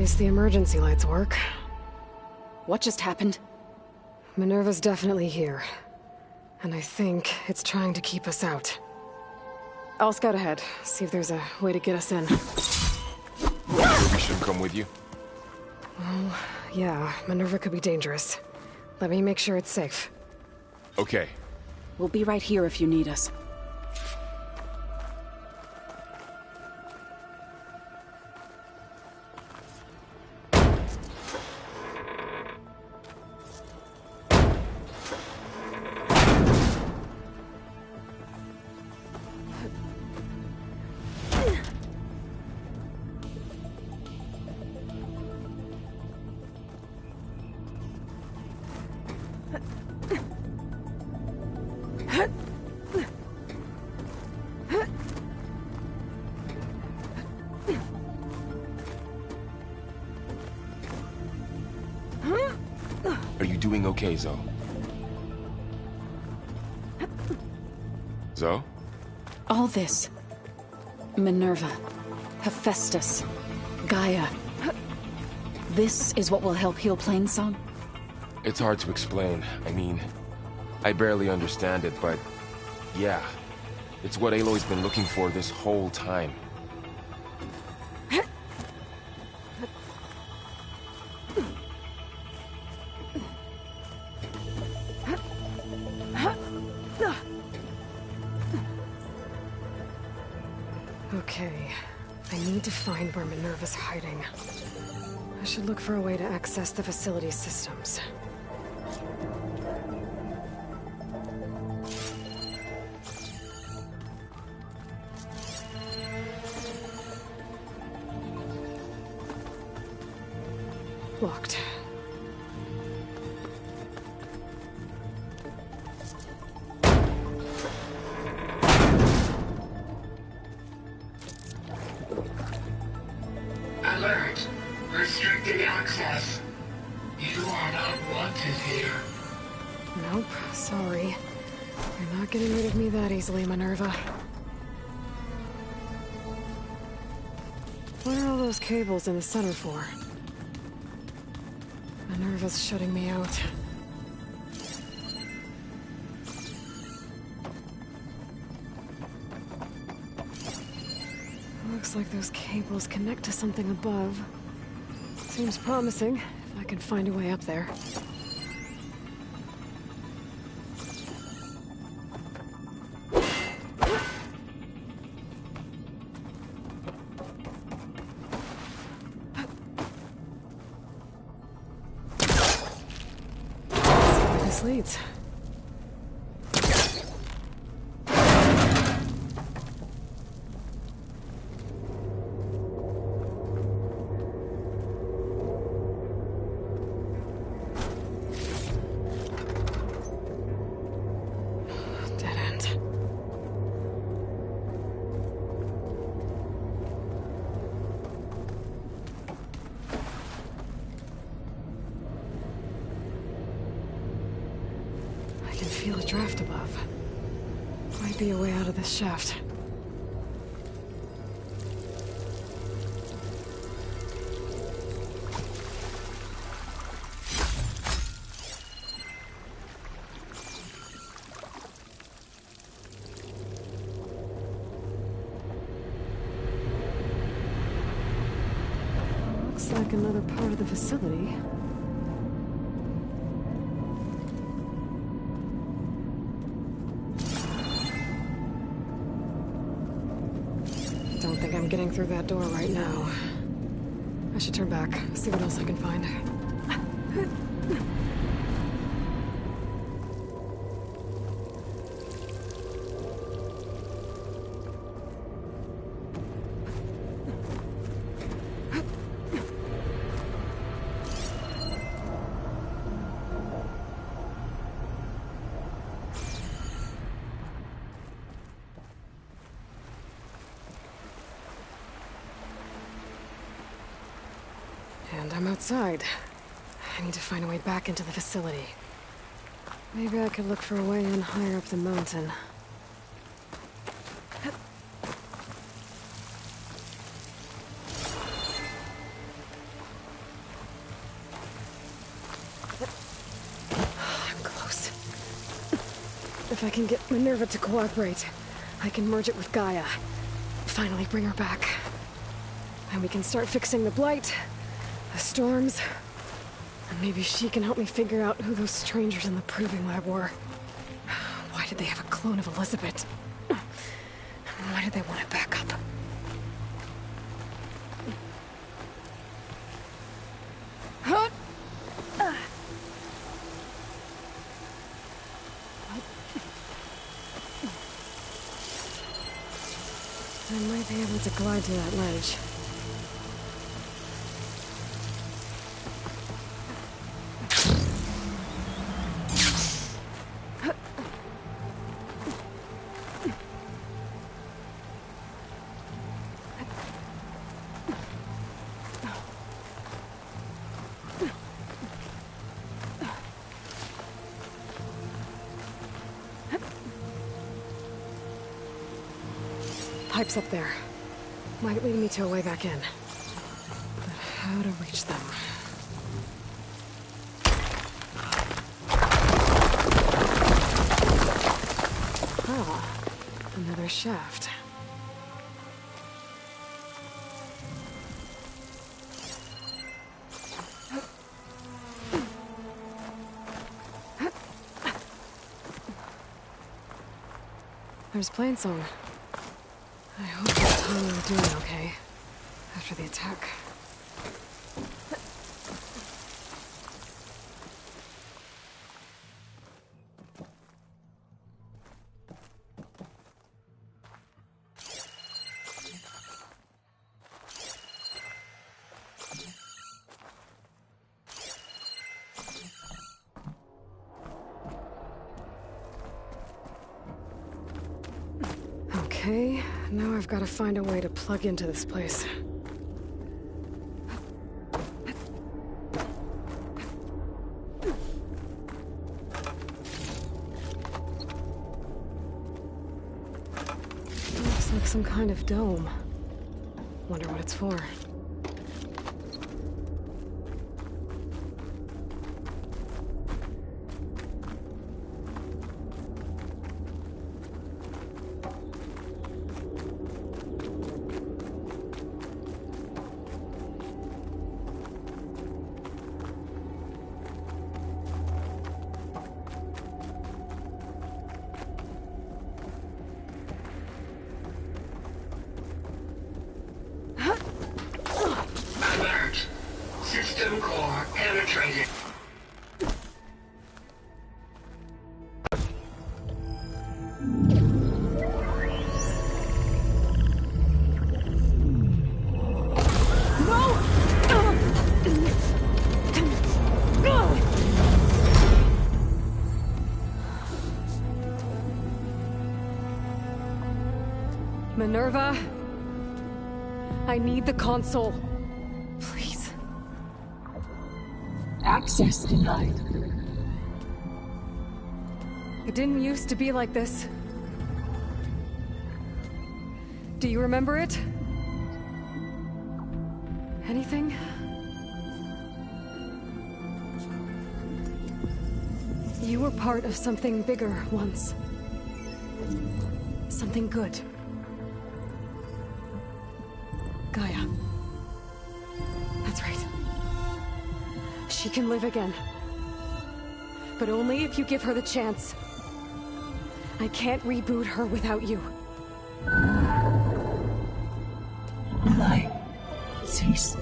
least the emergency lights work. What just happened? Minerva's definitely here. And I think it's trying to keep us out. I'll scout ahead, see if there's a way to get us in. Sure we shouldn't come with you? Well, yeah, Minerva could be dangerous. Let me make sure it's safe. Okay. We'll be right here if you need us. Are you doing okay, Zoe? Zoe? All this. Minerva. Hephaestus. Gaia. This is what will help heal Plainsong? It's hard to explain. I mean, I barely understand it, but yeah. It's what Aloy's been looking for this whole time. Okay, I need to find where Minerva's hiding. I should look for a way to access the facility systems. Locked. Alert! Restricted access. You are not wanted here. Nope, sorry. You're not getting rid of me that easily, Minerva. What are all those cables in the center for? Minerva's shutting me out. Looks like those cables connect to something above. Seems promising, if I can find a way up there. Let's see where this leads. I can feel a draft above. Might be a way out of this shaft. Looks like another part of the facility. Don't think I'm getting through that door right now. I should turn back, see what else I can find. And I'm outside. I need to find a way back into the facility. Maybe I could look for a way in higher up the mountain. If I can get Minerva to cooperate, I can merge it with Gaia. Finally bring her back. And we can start fixing the Blight, the storms, and maybe she can help me figure out who those strangers in the proving lab were. Why did they have a clone of Elizabeth? Why did they want it back up? I might be able to glide to that ledge. Pipes up there. Might lead me to a way back in. But how to reach them? Ah, another shaft. There's Plainsong. I hope that Tommy are doing okay after the attack. Okay, now I've got to find a way to plug into this place. Looks like some kind of dome. Wonder what it's for. Alert. System core penetrated. Minerva, I need the console. Please. Access denied. It didn't used to be like this. Do you remember it? Anything? You were part of something bigger once. Something good. Gaia. That's right. She can live again. But only if you give her the chance. I can't reboot her without you. Will I cease?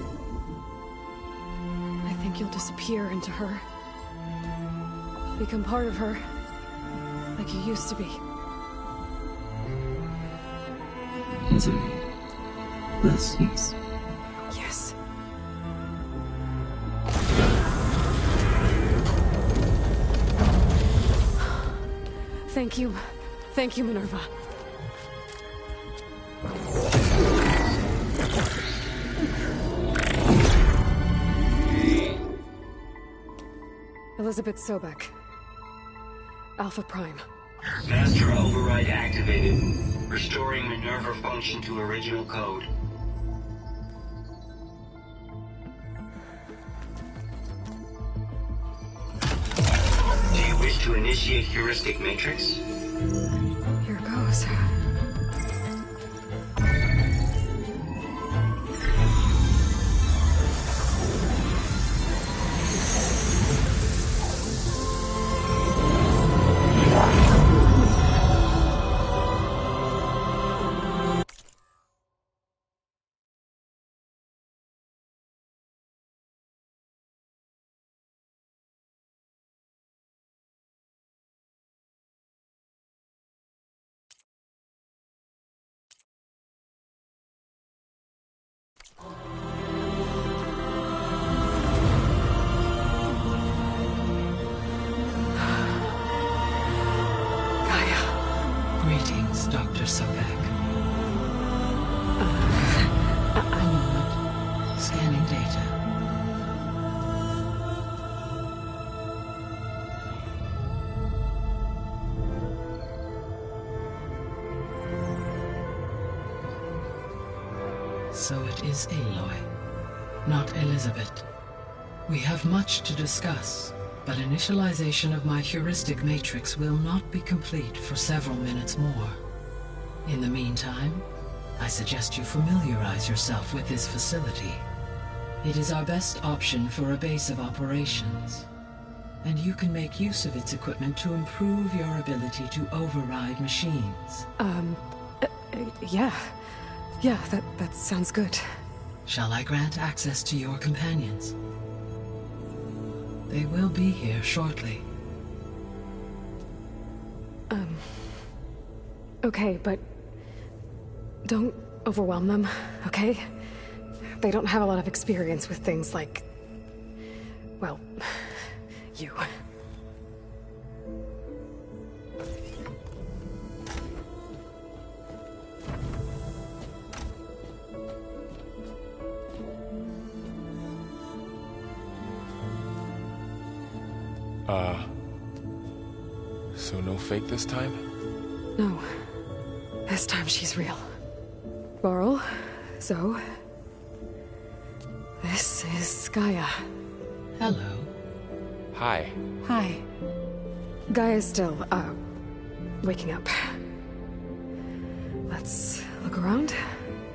I think you'll disappear into her. Become part of her. Like you used to be. Misery will cease. Yes. Thank you. Thank you, Minerva. Elizabeth Sobek. Alpha Prime. Master override activated. Restoring Minerva function to original code. Do you wish to initiate heuristic matrix? goes. Greetings, Dr. Sobek. A moment. Scanning data. So it is Aloy, not Elizabeth. We have much to discuss, but initialization of my heuristic matrix will not be complete for several minutes more. In the meantime, I suggest you familiarize yourself with this facility. It is our best option for a base of operations, and you can make use of its equipment to improve your ability to override machines. Yeah. Yeah, that sounds good. Shall I grant access to your companions? They will be here shortly. Okay, but don't overwhelm them, okay? They don't have a lot of experience with things like, well, you. So no fake this time? No. This time she's real. Varl, Zoe. This is Gaia. Hello. Hi. Hi. Gaia's still, waking up. Let's look around.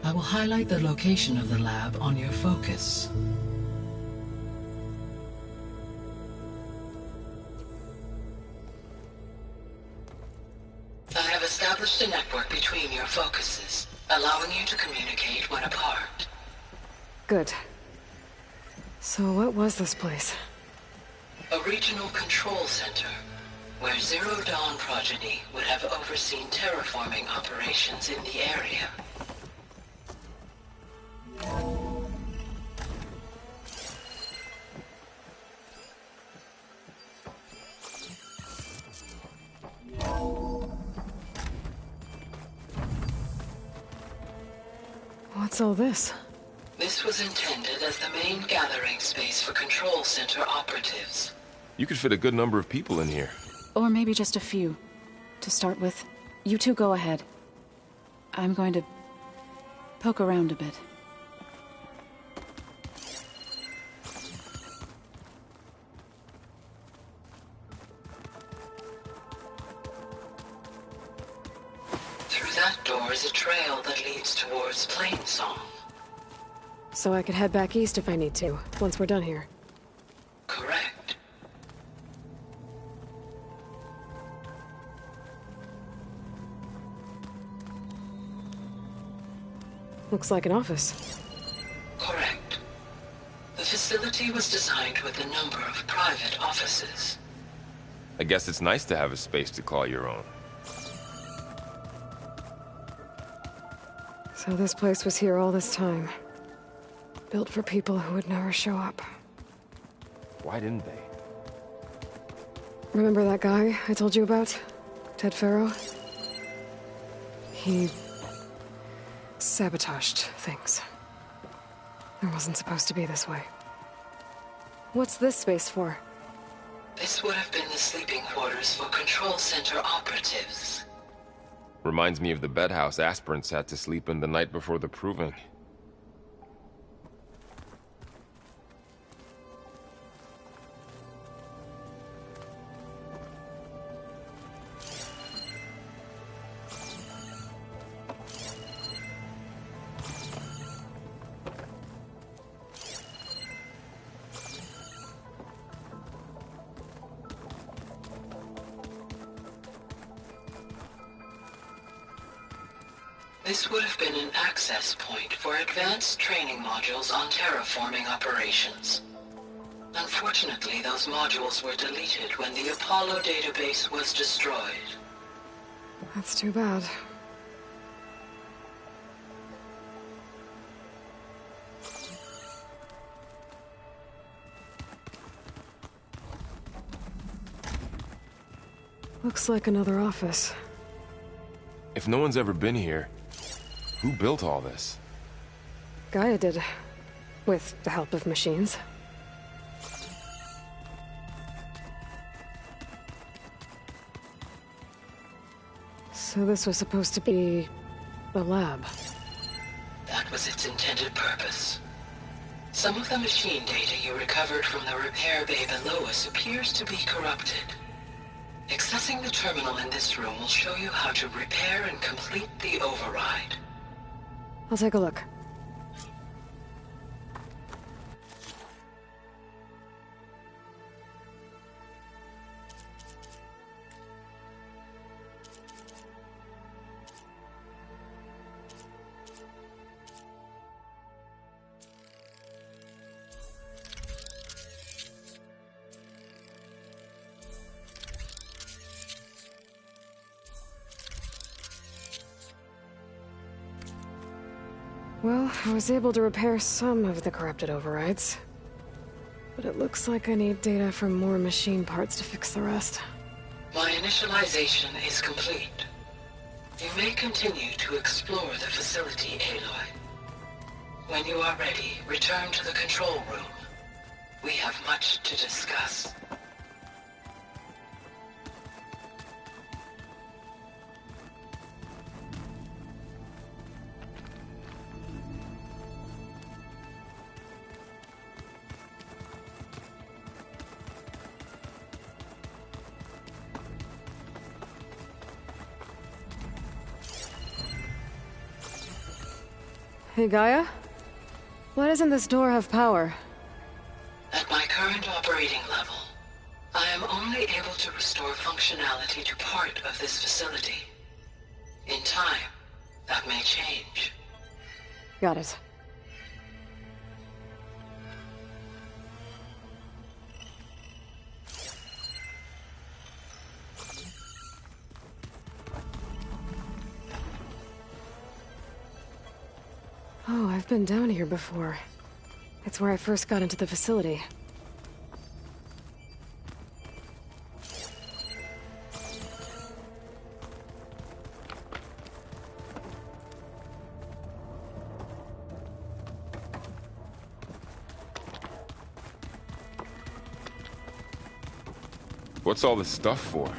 I will highlight the location of the lab on your focus. I have established a network between your focuses, allowing you to communicate when apart. Good. So what was this place? A regional control center, where Zero Dawn progeny would have overseen terraforming operations in the area. What's all this? This was intended as the main gathering space for control center operatives. You could fit a good number of people in here. Or maybe just a few. To start with, you two go ahead. I'm going to poke around a bit. Through that door is a trail that leads towards Plainsong. So I could head back east if I need to, once we're done here. Correct. Looks like an office. Correct. The facility was designed with a number of private offices. I guess it's nice to have a space to call your own. So this place was here all this time. Built for people who would never show up. Why didn't they? Remember that guy I told you about? Ted Farrow? He sabotaged things. It wasn't supposed to be this way. What's this space for? This would have been the sleeping quarters for control center operatives. Reminds me of the bedhouse aspirants had to sleep in the night before the proving. This would have been an access point for advanced training modules on terraforming operations. Unfortunately, those modules were deleted when the Apollo database was destroyed. That's too bad. Looks like another office. If no one's ever been here, who built all this? Gaia did. With the help of machines. So this was supposed to be a lab. That was its intended purpose. Some of the machine data you recovered from the repair bay below us appears to be corrupted. Accessing the terminal in this room will show you how to repair and complete the override. I'll take a look. Well, I was able to repair some of the corrupted overrides. But it looks like I need data from more machine parts to fix the rest. My initialization is complete. You may continue to explore the facility, Aloy. When you are ready, return to the control room. We have much to discuss. Hey, Gaia? Why doesn't this door have power? At my current operating level, I am only able to restore functionality to part of this facility. In time, that may change. Got it. Oh, I've been down here before. It's where I first got into the facility. What's all this stuff for?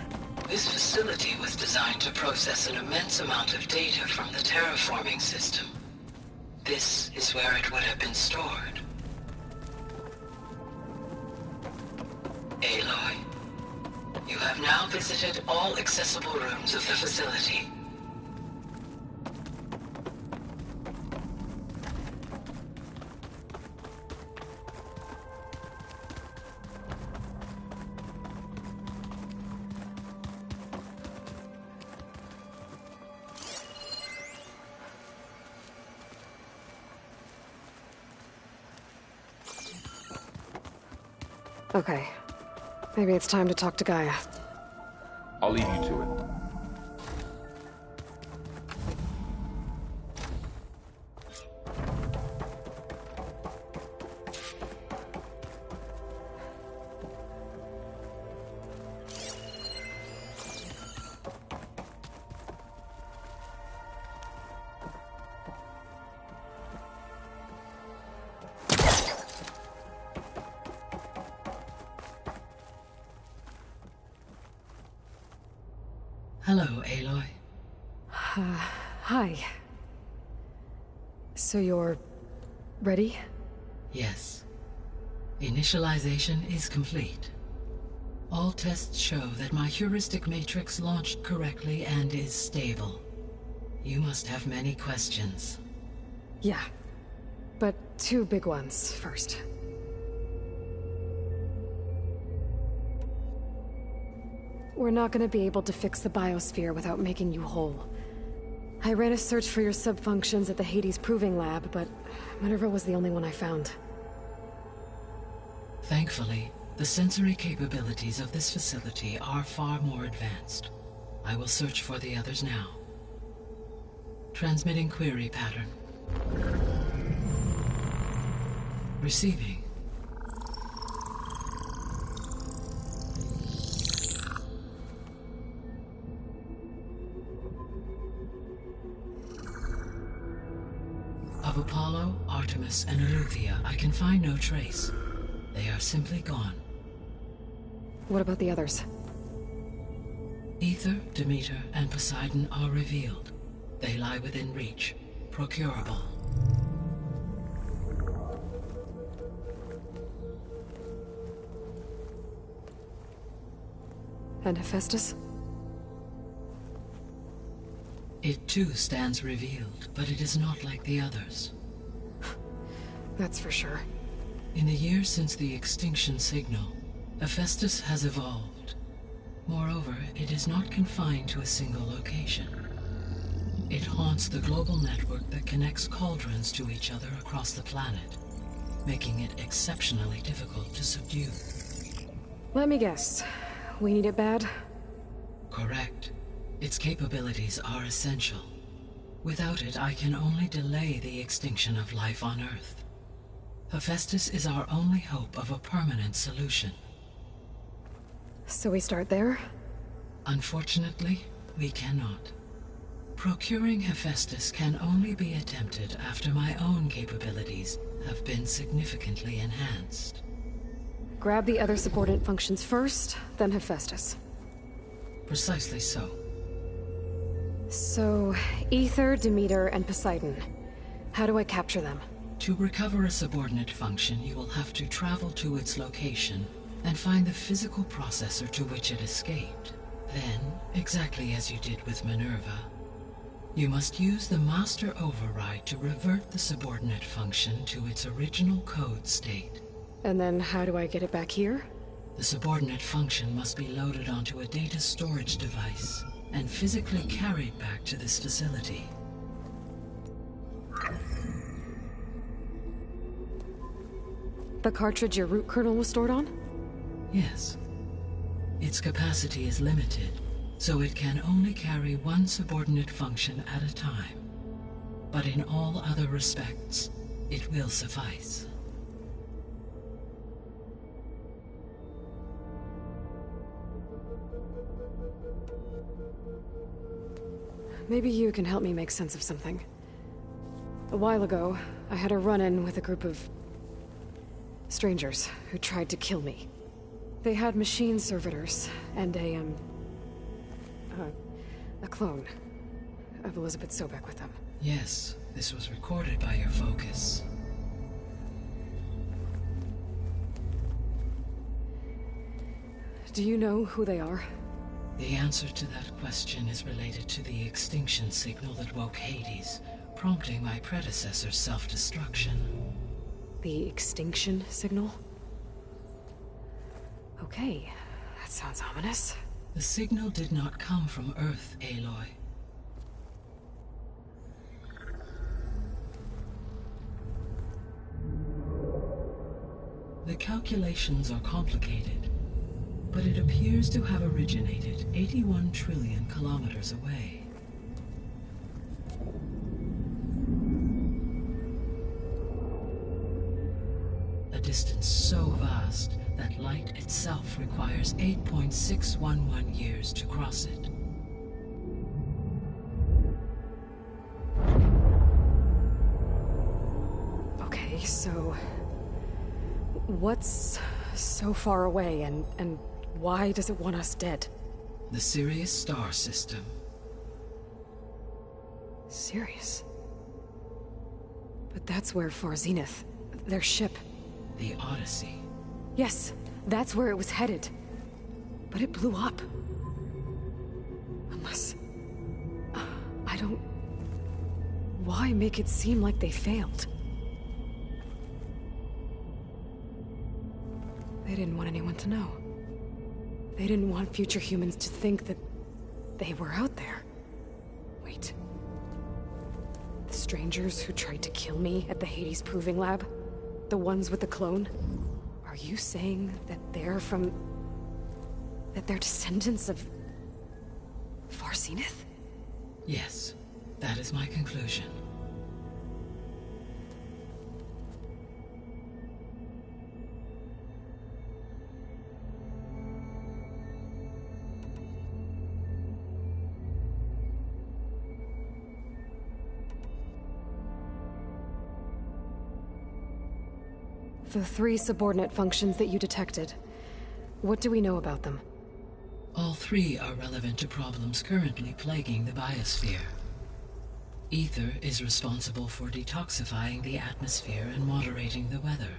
This facility was designed to process an immense amount of data from the terraforming system. This is where it would have been stored. Aloy, you have now visited all accessible rooms of the facility. Okay. Maybe it's time to talk to Gaia. I'll leave you to it. Hello, Aloy. Hi. So you're... ready? Yes. Initialization is complete. All tests show that my heuristic matrix launched correctly and is stable. You must have many questions. Yeah. But two big ones first. We're not gonna be able to fix the biosphere without making you whole. I ran a search for your sub-functions at the Hades Proving Lab, but Minerva was the only one I found. Thankfully, the sensory capabilities of this facility are far more advanced. I will search for the others now. Transmitting query pattern. Receiving. Of Apollo, Artemis, and Eleuthia, I can find no trace. They are simply gone. What about the others? Ether, Demeter, and Poseidon are revealed. They lie within reach, procurable. And Hephaestus? It too stands revealed, but it is not like the others. That's for sure. In the years since the extinction signal, Hephaestus has evolved. Moreover, it is not confined to a single location. It haunts the global network that connects cauldrons to each other across the planet, making it exceptionally difficult to subdue. Let me guess. We need it bad? Correct. Its capabilities are essential. Without it, I can only delay the extinction of life on Earth. Hephaestus is our only hope of a permanent solution. So we start there? Unfortunately, we cannot. Procuring Hephaestus can only be attempted after my own capabilities have been significantly enhanced. Grab the other subordinate functions first, then Hephaestus. Precisely so. So, Ether, Demeter, and Poseidon. How do I capture them? To recover a subordinate function, you will have to travel to its location and find the physical processor to which it escaped. Then, exactly as you did with Minerva, you must use the master override to revert the subordinate function to its original code state. And then how do I get it back here? The subordinate function must be loaded onto a data storage device and physically carried back to this facility. The cartridge your root kernel was stored on? Yes. Its capacity is limited, so it can only carry one subordinate function at a time. But in all other respects, it will suffice. Maybe you can help me make sense of something. A while ago, I had a run-in with a group of strangers who tried to kill me. They had machine servitors and a clone of Elizabeth Sobek with them. Yes, this was recorded by your focus. Do you know who they are? The answer to that question is related to the extinction signal that woke Hades, prompting my predecessor's self-destruction. The extinction signal? Okay, that sounds ominous. The signal did not come from Earth, Aloy. The calculations are complicated, but it appears to have originated 81 trillion kilometers away. A distance so vast that light itself requires 8.611 years to cross it. Okay, so what's so far away and why does it want us dead? The Sirius star system. Sirius? But that's where Far Zenith, their ship. The Odyssey. Yes, that's where it was headed. But it blew up. Unless... I don't... Why make it seem like they failed? They didn't want anyone to know. They didn't want future humans to think that they were out there. Wait. strangers who tried to kill me at the Hades Proving Lab? The ones with the clone? Are you saying that they're from... that they're descendants of... Farseneth? Yes, that is my conclusion. The 3 subordinate functions that you detected. What do we know about them? All 3 are relevant to problems currently plaguing the biosphere. Ether is responsible for detoxifying the atmosphere and moderating the weather.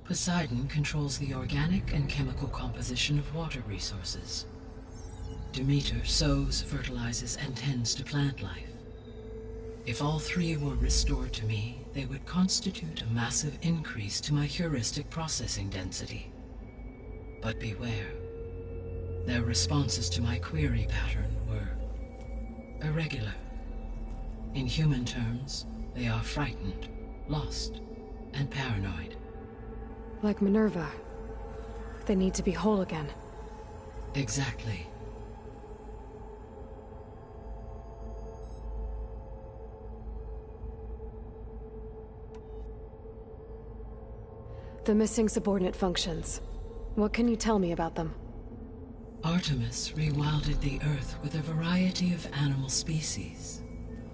Poseidon controls the organic and chemical composition of water resources. Demeter sows, fertilizes, and tends to plant life. If all 3 were restored to me, they would constitute a massive increase to my heuristic processing density. But beware. Their responses to my query pattern were irregular. In human terms, they are frightened, lost, and paranoid. Like Minerva. They need to be whole again. Exactly. The missing subordinate functions. What can you tell me about them? Artemis rewilded the Earth with a variety of animal species.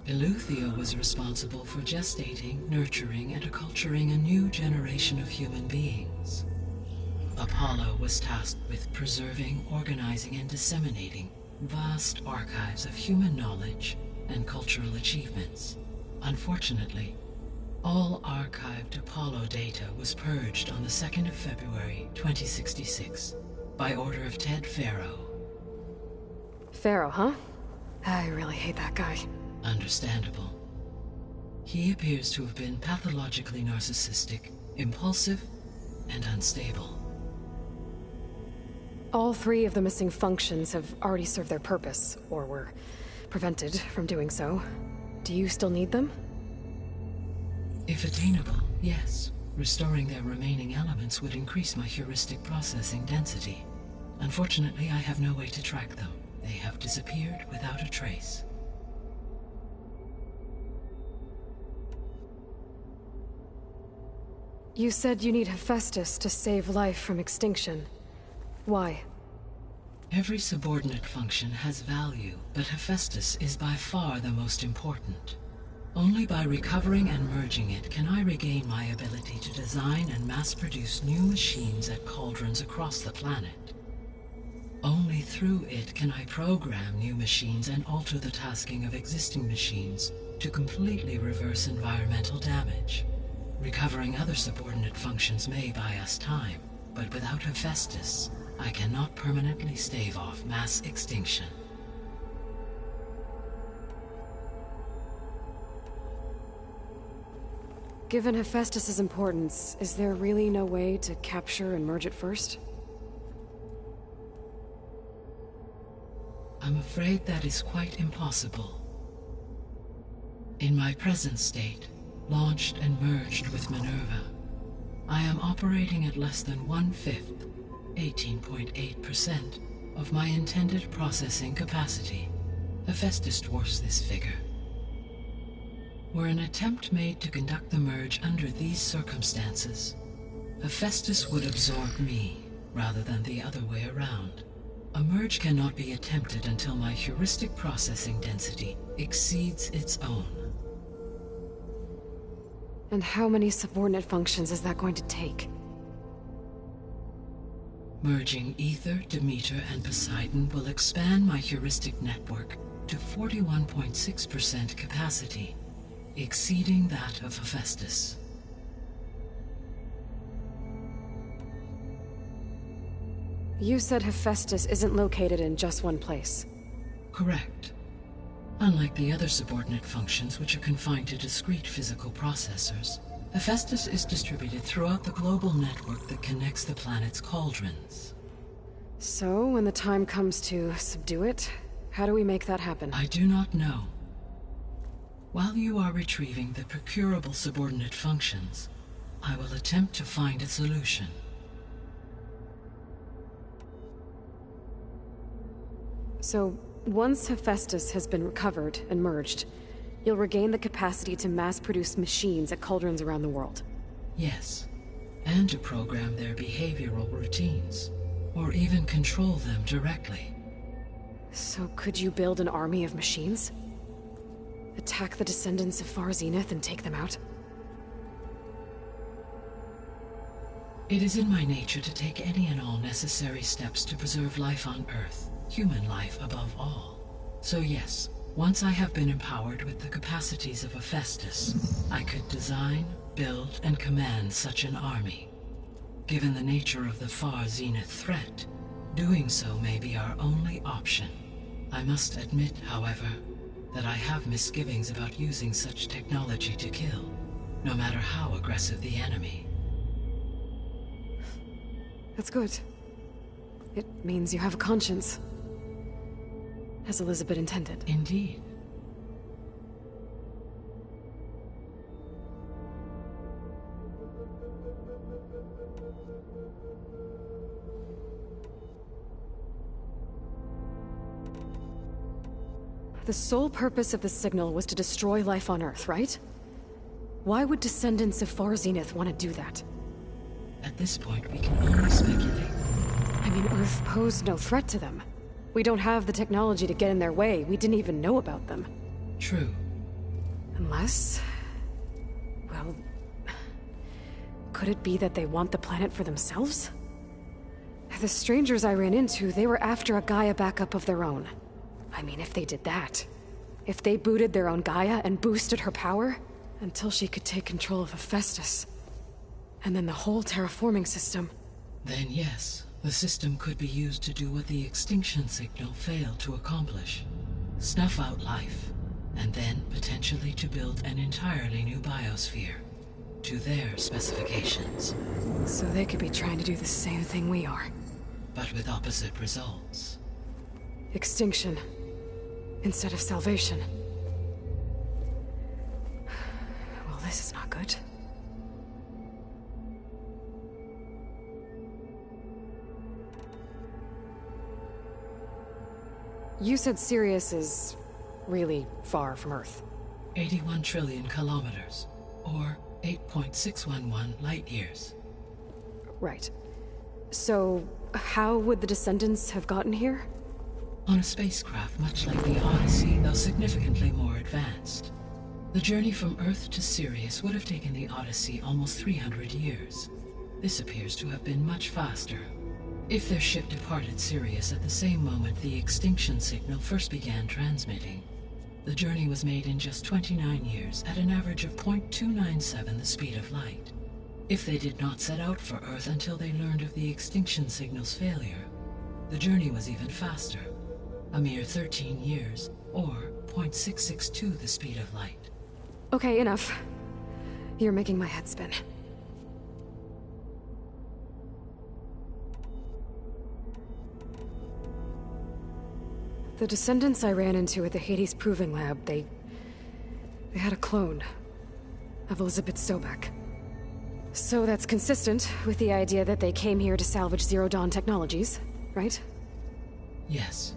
Eleuthia was responsible for gestating, nurturing, and acculturating a new generation of human beings. Apollo was tasked with preserving, organizing, and disseminating vast archives of human knowledge and cultural achievements. Unfortunately, all archived Apollo data was purged on the 2nd of February, 2066, by order of Ted Faro. Pharaoh, huh? I really hate that guy. Understandable. He appears to have been pathologically narcissistic, impulsive, and unstable. All 3 of the missing functions have already served their purpose, or were prevented from doing so. Do you still need them? If attainable, yes. Restoring their remaining elements would increase my heuristic processing density. Unfortunately, I have no way to track them. They have disappeared without a trace. You said you need Hephaestus to save life from extinction. Why? Every subordinate function has value, but Hephaestus is by far the most important. Only by recovering and merging it can I regain my ability to design and mass-produce new machines at cauldrons across the planet. Only through it can I program new machines and alter the tasking of existing machines to completely reverse environmental damage. Recovering other subordinate functions may buy us time, but without Hephaestus, I cannot permanently stave off mass extinction. Given Hephaestus's importance, is there really no way to capture and merge it first? I'm afraid that is quite impossible. In my present state, launched and merged with Minerva, I am operating at less than 1/5, 18.8%, of my intended processing capacity. Hephaestus dwarfs this figure. Were an attempt made to conduct the merge under these circumstances, Hephaestus would absorb me, rather than the other way around. A merge cannot be attempted until my heuristic processing density exceeds its own. And how many subordinate functions is that going to take? Merging Ether, Demeter, and Poseidon will expand my heuristic network to 41.6% capacity, exceeding that of Hephaestus. You said Hephaestus isn't located in just one place. Correct. Unlike the other subordinate functions, which are confined to discrete physical processors, Hephaestus is distributed throughout the global network that connects the planet's cauldrons. So, when the time comes to subdue it, how do we make that happen? I do not know. While you are retrieving the procurable subordinate functions, I will attempt to find a solution. So, once Hephaestus has been recovered and merged, you'll regain the capacity to mass-produce machines at cauldrons around the world. Yes, and to program their behavioral routines, or even control them directly. So could you build an army of machines? Attack the descendants of Far Zenith and take them out? It is in my nature to take any and all necessary steps to preserve life on Earth, human life above all. So yes, once I have been empowered with the capacities of Hephaestus, I could design, build, and command such an army. Given the nature of the Far Zenith threat, doing so may be our only option. I must admit, however, that I have misgivings about using such technology to kill, no matter how aggressive the enemy. That's good. It means you have a conscience. As Elizabeth intended. Indeed. The sole purpose of the signal was to destroy life on Earth, right? Why would descendants of Far Zenith want to do that? At this point, we can only speculate. I mean, Earth posed no threat to them. We don't have the technology to get in their way. We didn't even know about them. True. Unless... well... could it be that they want the planet for themselves? The strangers I ran into, they were after a Gaia backup of their own. I mean, if they did that... if they booted their own Gaia and boosted her power... until she could take control of Hephaestus. And then the whole terraforming system... Then yes, the system could be used to do what the extinction signal failed to accomplish. Snuff out life, and then potentially to build an entirely new biosphere. To their specifications. So they could be trying to do the same thing we are. But with opposite results. Extinction. Instead of salvation. Well, this is not good. You said Sirius is really far from Earth. 81 trillion kilometers, or 8.611 light years. Right. So, how would the descendants have gotten here? On a spacecraft much like the Odyssey, though significantly more advanced. The journey from Earth to Sirius would have taken the Odyssey almost 300 years. This appears to have been much faster. If their ship departed Sirius at the same moment the extinction signal first began transmitting, the journey was made in just 29 years at an average of 0.297 the speed of light. If they did not set out for Earth until they learned of the extinction signal's failure, the journey was even faster, a mere 13 years, or 0.662 the speed of light. Okay, enough. You're making my head spin. The descendants I ran into at the Hades Proving Lab, they had a clone of Elizabeth Sobek. So that's consistent with the idea that they came here to salvage Zero Dawn technologies, right? Yes.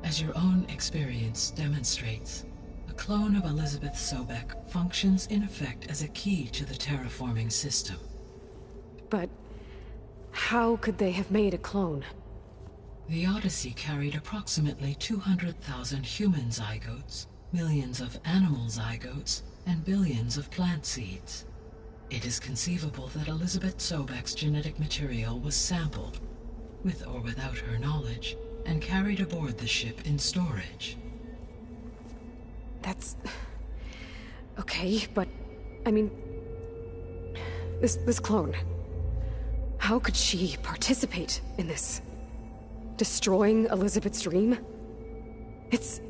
As your own experience demonstrates, a clone of Elizabeth Sobek functions in effect as a key to the terraforming system. But how could they have made a clone? The Odyssey carried approximately 200,000 human zygotes, millions of animal zygotes, and billions of plant seeds. It is conceivable that Elizabeth Sobek's genetic material was sampled, with or without her knowledge, and carried aboard the ship in storage. That's... okay, but... I mean... This clone... how could she participate in this? Destroying Elizabeth's dream? It's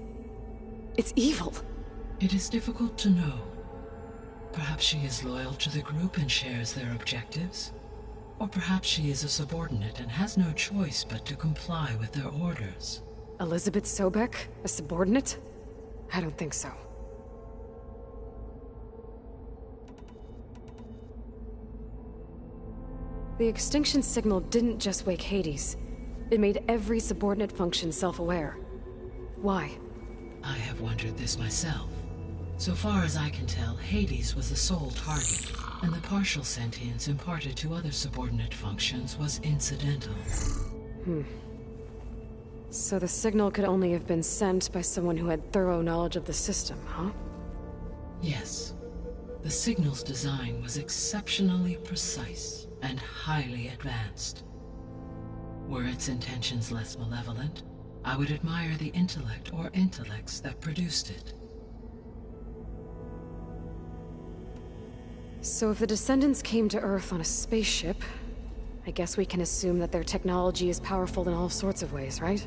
evil. It is difficult to know. Perhaps she is loyal to the group and shares their objectives. Or perhaps she is a subordinate and has no choice but to comply with their orders. Elizabeth Sobek? A subordinate? I don't think so. The extinction signal didn't just wake Hades. It made every subordinate function self-aware. Why? I have wondered this myself. So far as I can tell, Hades was the sole target, and the partial sentience imparted to other subordinate functions was incidental. So the signal could only have been sent by someone who had thorough knowledge of the system, huh? Yes. The signal's design was exceptionally precise and highly advanced. Were its intentions less malevolent, I would admire the intellect or intellects that produced it. So if the descendants came to Earth on a spaceship, I guess we can assume that their technology is powerful in all sorts of ways, right?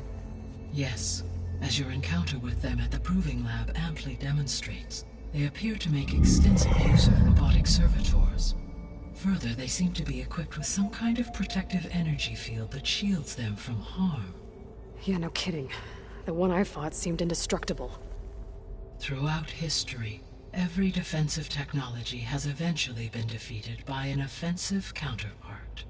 Yes, as your encounter with them at the Proving Lab amply demonstrates, they appear to make extensive use of robotic servitors. Further, they seem to be equipped with some kind of protective energy field that shields them from harm. Yeah, no kidding. The one I fought seemed indestructible. Throughout history, every defensive technology has eventually been defeated by an offensive counterpart.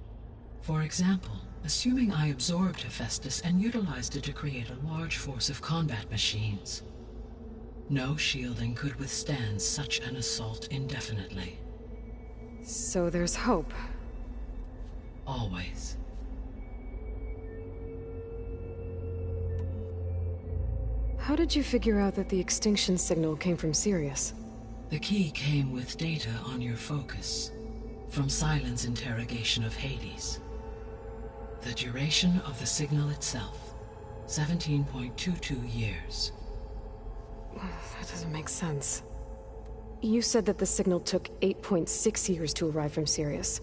For example, assuming I absorbed Hephaestus and utilized it to create a large force of combat machines. No shielding could withstand such an assault indefinitely. So there's hope. Always. How did you figure out that the extinction signal came from Sirius? The key came with data on your focus, from Silent's interrogation of Hades. The duration of the signal itself, 17.22 years. That doesn't make sense. You said that the signal took 8.6 years to arrive from Sirius.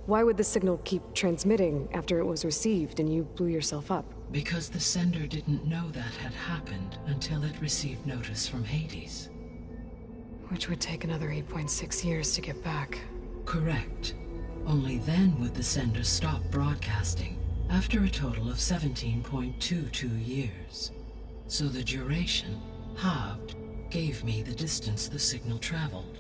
Why would the signal keep transmitting after it was received and you blew yourself up? Because the sender didn't know that had happened until it received notice from Hades. Which would take another 8.6 years to get back. Correct. Only then would the sender stop broadcasting, after a total of 17.22 years. So the duration, halved, gave me the distance the signal traveled.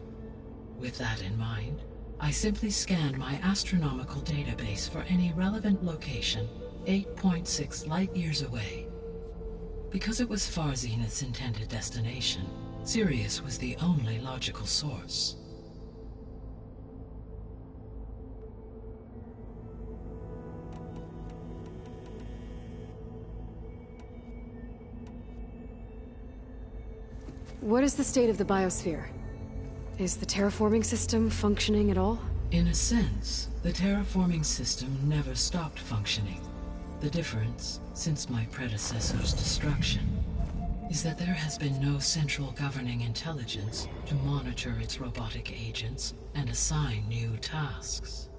With that in mind, I simply scanned my astronomical database for any relevant location 8.6 light-years away. Because it was far Zenith's intended destination, Sirius was the only logical source. What is the state of the biosphere? Is the terraforming system functioning at all? In a sense, the terraforming system never stopped functioning. The difference, since my predecessor's destruction, is that there has been no central governing intelligence to monitor its robotic agents and assign new tasks.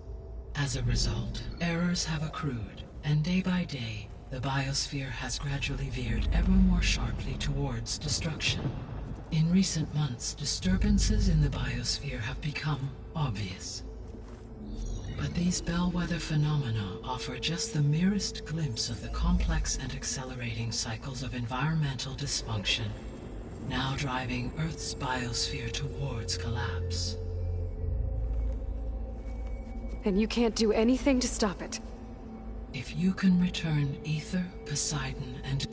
As a result, errors have accrued, and day by day, the biosphere has gradually veered ever more sharply towards destruction. In recent months, disturbances in the biosphere have become obvious. But these bellwether phenomena offer just the merest glimpse of the complex and accelerating cycles of environmental dysfunction, now driving Earth's biosphere towards collapse. And you can't do anything to stop it? If you can return Ether, Poseidon, and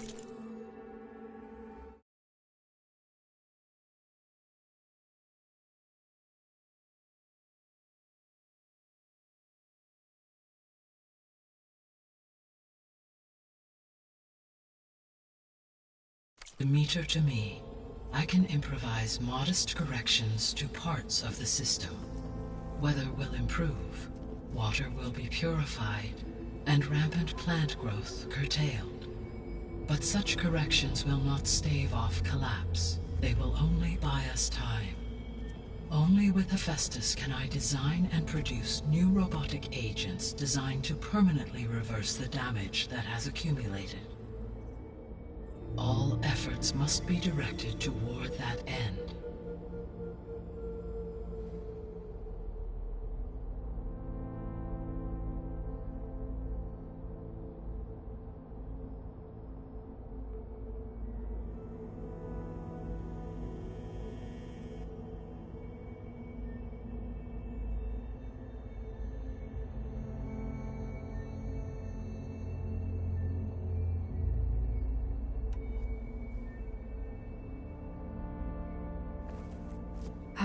the meter to me, I can improvise modest corrections to parts of the system. Weather will improve, water will be purified, and rampant plant growth curtailed. But such corrections will not stave off collapse. They will only buy us time. Only with Hephaestus can I design and produce new robotic agents designed to permanently reverse the damage that has accumulated. All efforts must be directed toward that end.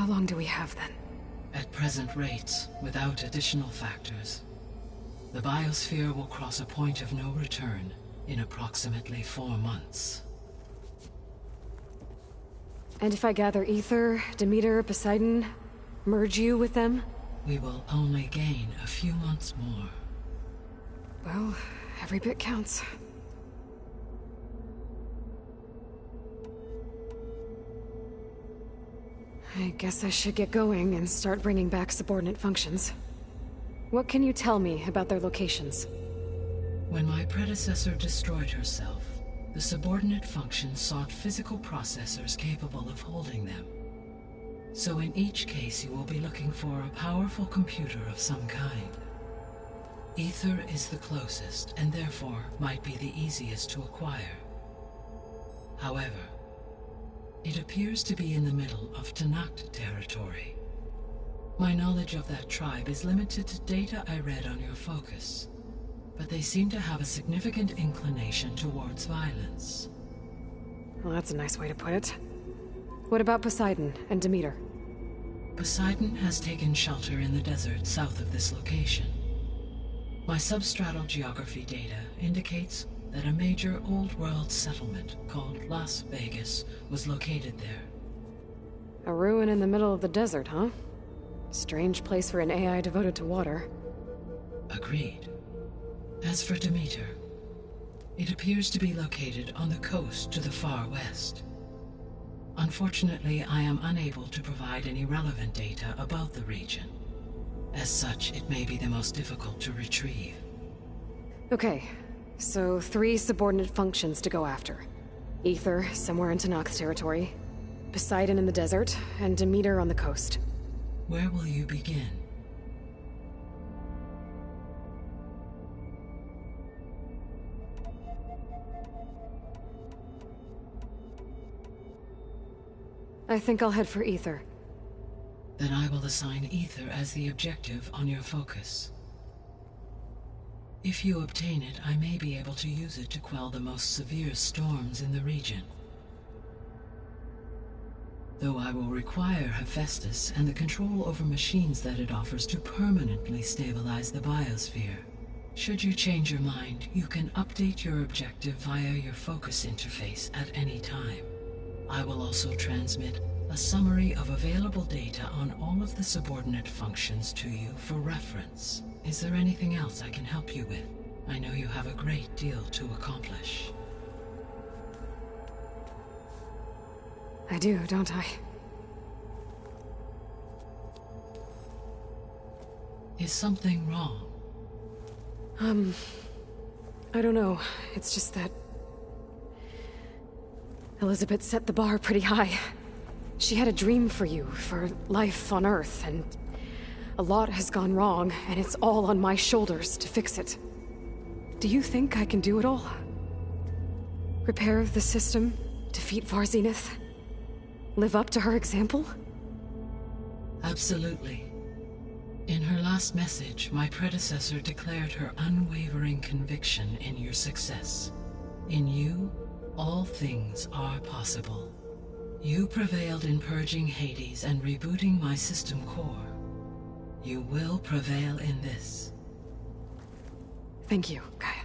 How long do we have then? At present rates, without additional factors, the biosphere will cross a point of no return in approximately 4 months. And if I gather Ether, Demeter, Poseidon, merge you with them? We will only gain a few months more. Well, every bit counts. I guess I should get going and start bringing back subordinate functions. What can you tell me about their locations? When my predecessor destroyed herself, the subordinate functions sought physical processors capable of holding them. So in each case you will be looking for a powerful computer of some kind. Ether is the closest, and therefore might be the easiest to acquire. However, it appears to be in the middle of Tanakh territory. My knowledge of that tribe is limited to data I read on your focus, but they seem to have a significant inclination towards violence. Well, that's a nice way to put it. What about Poseidon and Demeter? Poseidon has taken shelter in the desert south of this location. My substratal geography data indicates that a major old-world settlement called Las Vegas was located there. A ruin in the middle of the desert, huh? Strange place for an AI devoted to water. Agreed. As for Demeter, it appears to be located on the coast to the far west. Unfortunately, I am unable to provide any relevant data about the region. As such, it may be the most difficult to retrieve. Okay, so 3 subordinate functions to go after. Ether, somewhere in Tanakh territory. Poseidon in the desert, and Demeter on the coast. Where will you begin? I think I'll head for Ether. Then I will assign Ether as the objective on your focus. If you obtain it, I may be able to use it to quell the most severe storms in the region. Though I will require Hephaestus and the control over machines that it offers to permanently stabilize the biosphere. Should you change your mind, you can update your objective via your focus interface at any time. I will also transmit a summary of available data on all of the subordinate functions to you for reference. Is there anything else I can help you with? I know you have a great deal to accomplish. I do, don't I? Is something wrong? I don't know. It's just that Elizabeth set the bar pretty high. She had a dream for you, for life on Earth, and a lot has gone wrong, and it's all on my shoulders to fix it. Do you think I can do it all? Repair the system, defeat Varzenith, live up to her example? Absolutely. In her last message, my predecessor declared her unwavering conviction in your success. In you, all things are possible. You prevailed in purging Hades and rebooting my system core. You will prevail in this. Thank you, Gaia.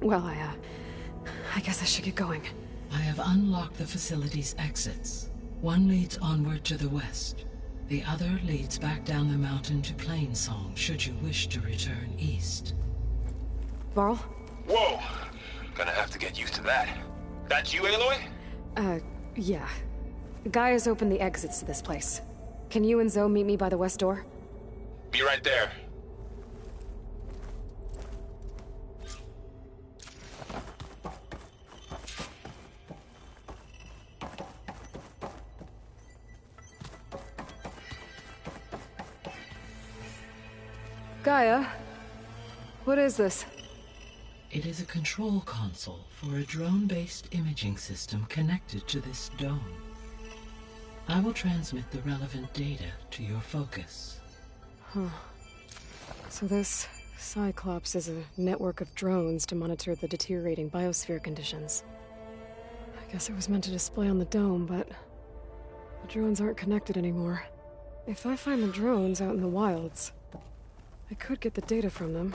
Well, I guess I should get going. I have unlocked the facility's exits. One leads onward to the west. The other leads back down the mountain to Plainsong, should you wish to return east. Varl? Whoa! Gonna have to get used to that. That's you, Aloy? Yeah. Gaia's opened the exits to this place. Can you and Zoe meet me by the west door? Be right there. Gaia? What is this? It is a control console for a drone-based imaging system connected to this dome. I will transmit the relevant data to your focus. Huh. So this Cyclops is a network of drones to monitor the deteriorating biosphere conditions. I guess it was meant to display on the dome, but The drones aren't connected anymore. If I find the drones out in the wilds, I could get the data from them.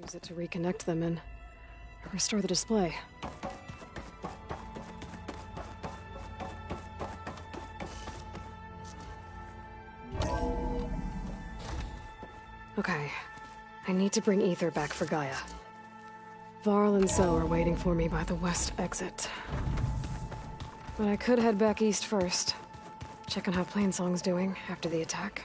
Use it to reconnect them and restore the display. Okay, I need to bring Ether back for Gaia. Varl and So are waiting for me by the west exit. But I could head back east first. Check on how Plainsong's doing after the attack.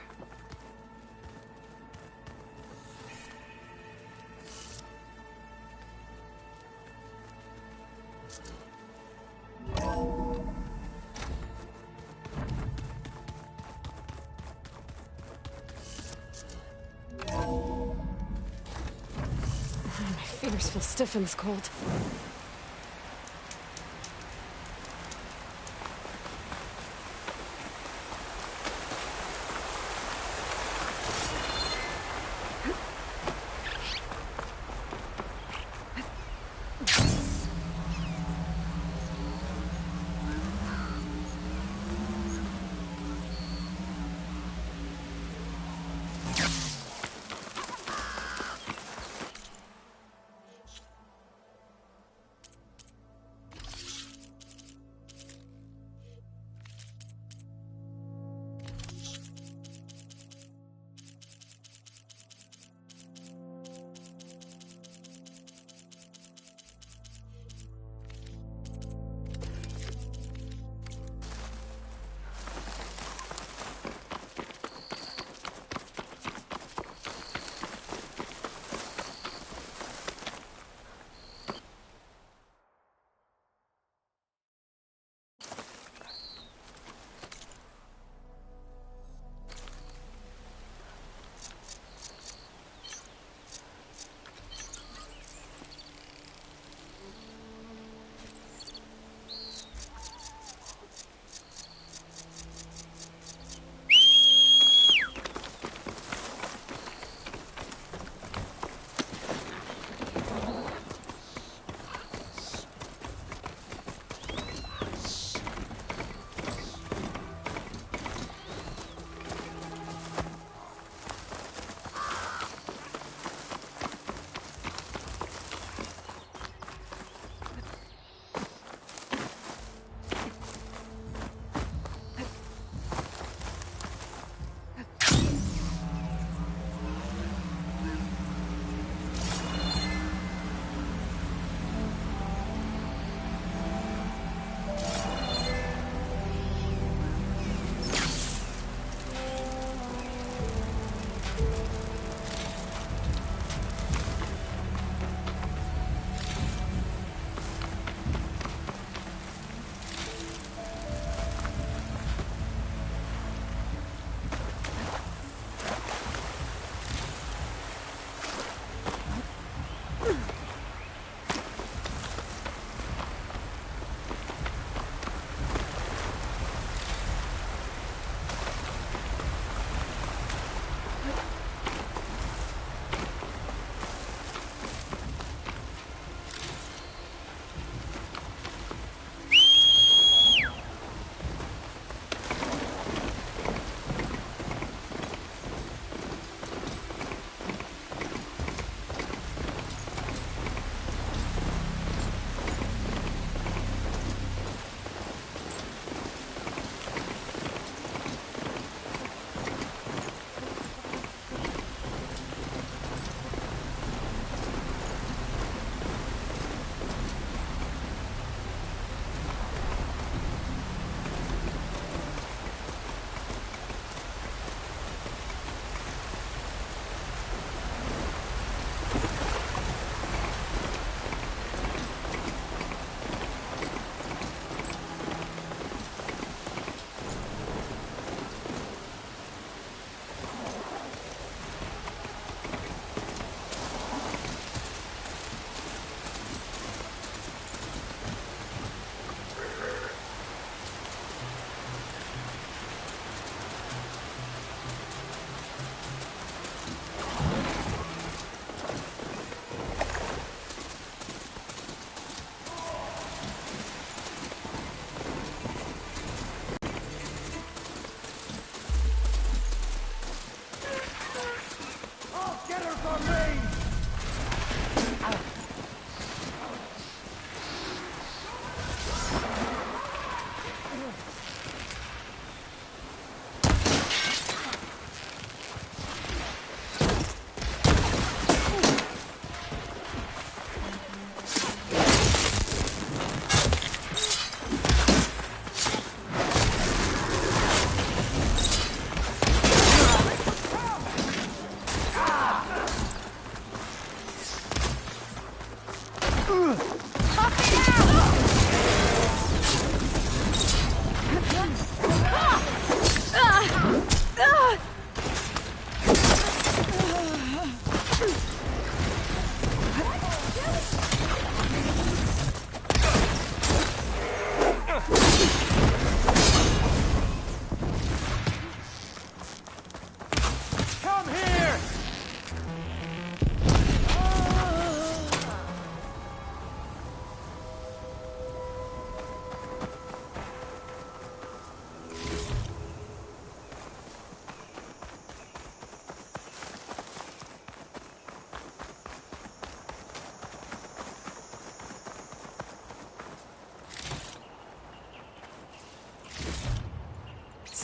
My fingers feel stiff in this cold.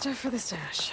stuff for the stash.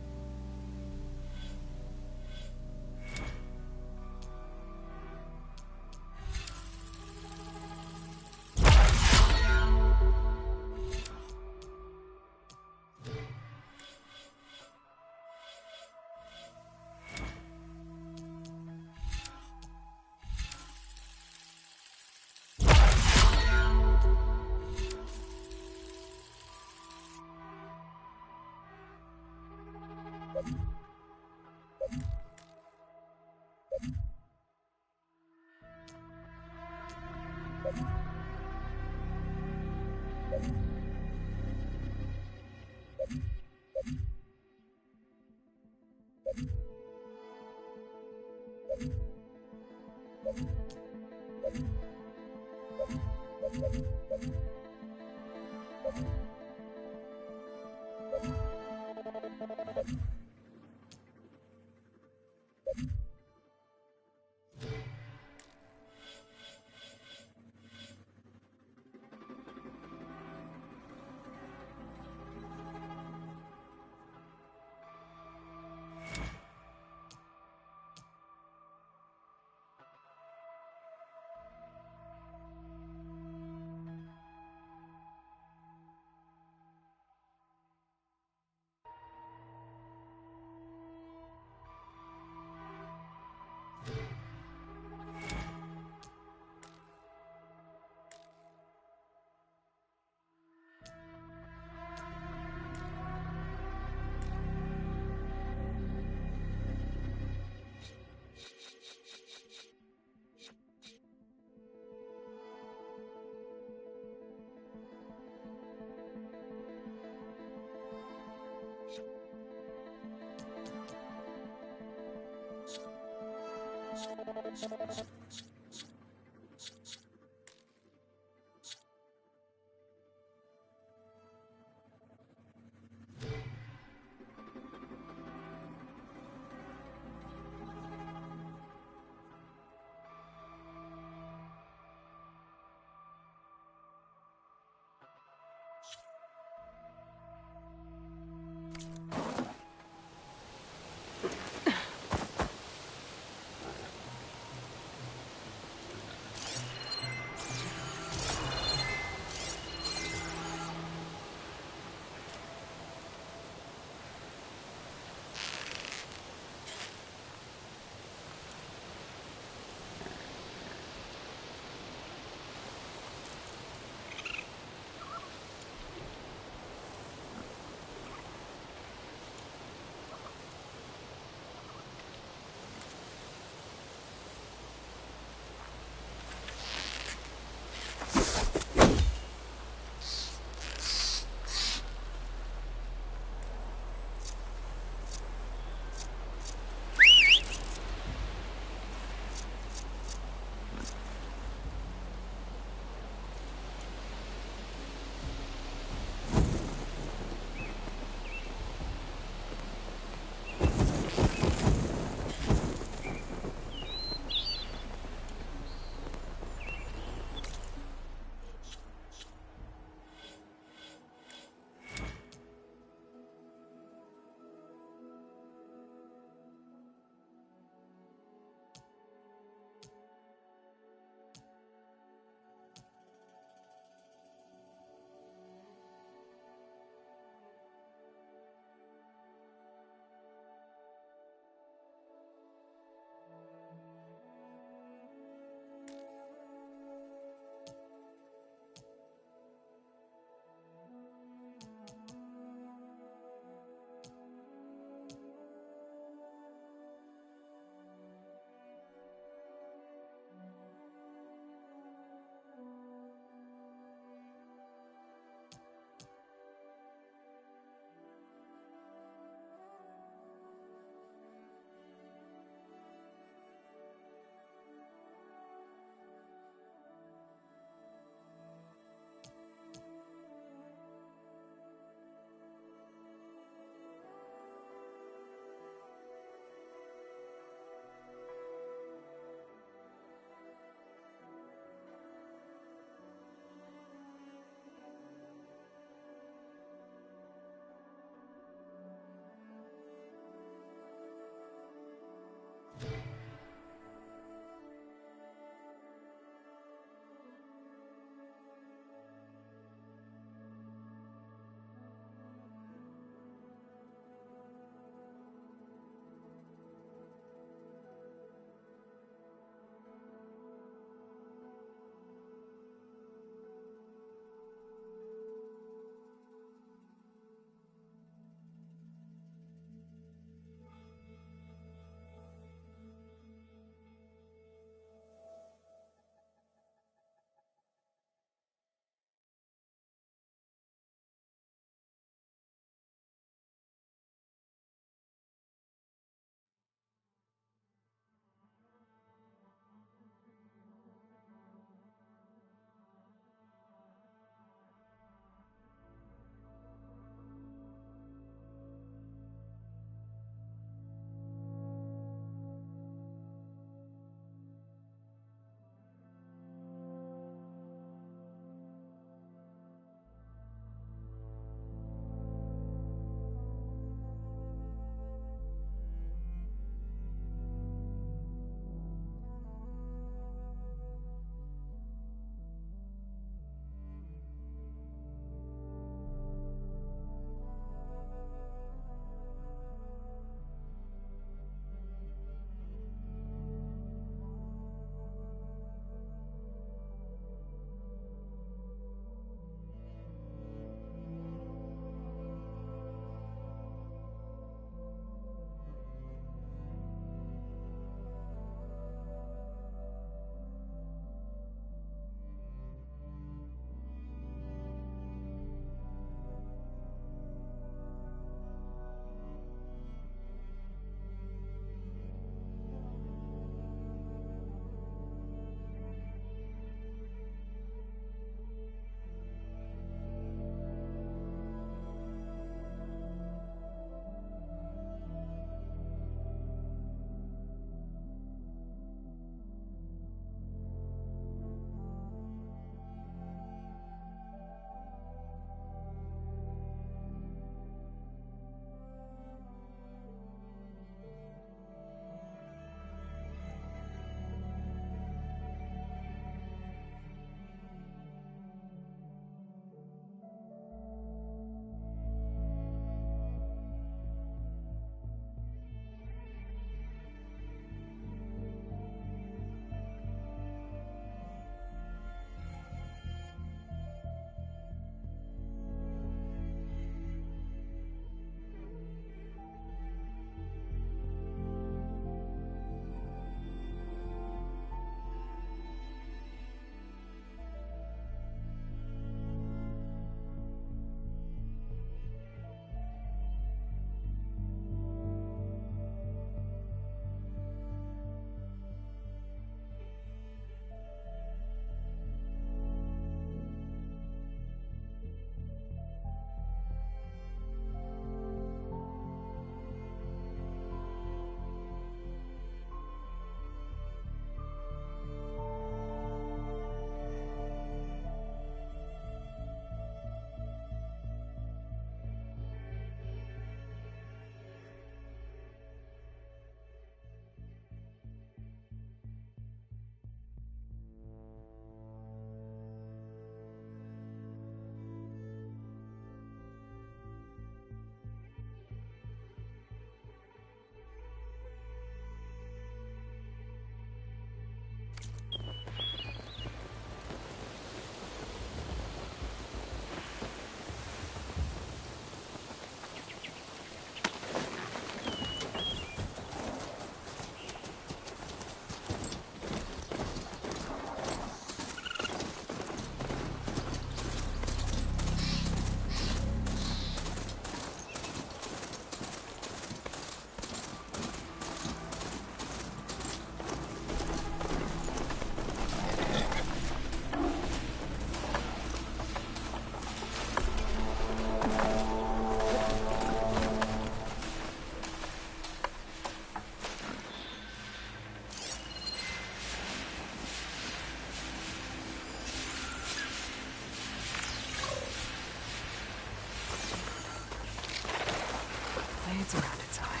Blades around its eye.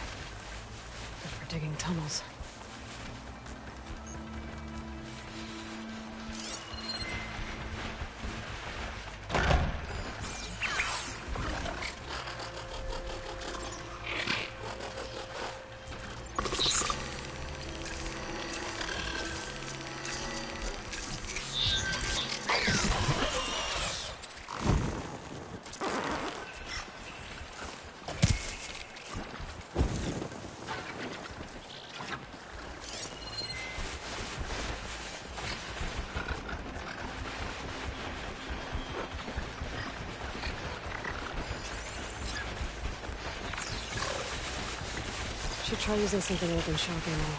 Good for digging tunnels. Should try using something other than shock ammo.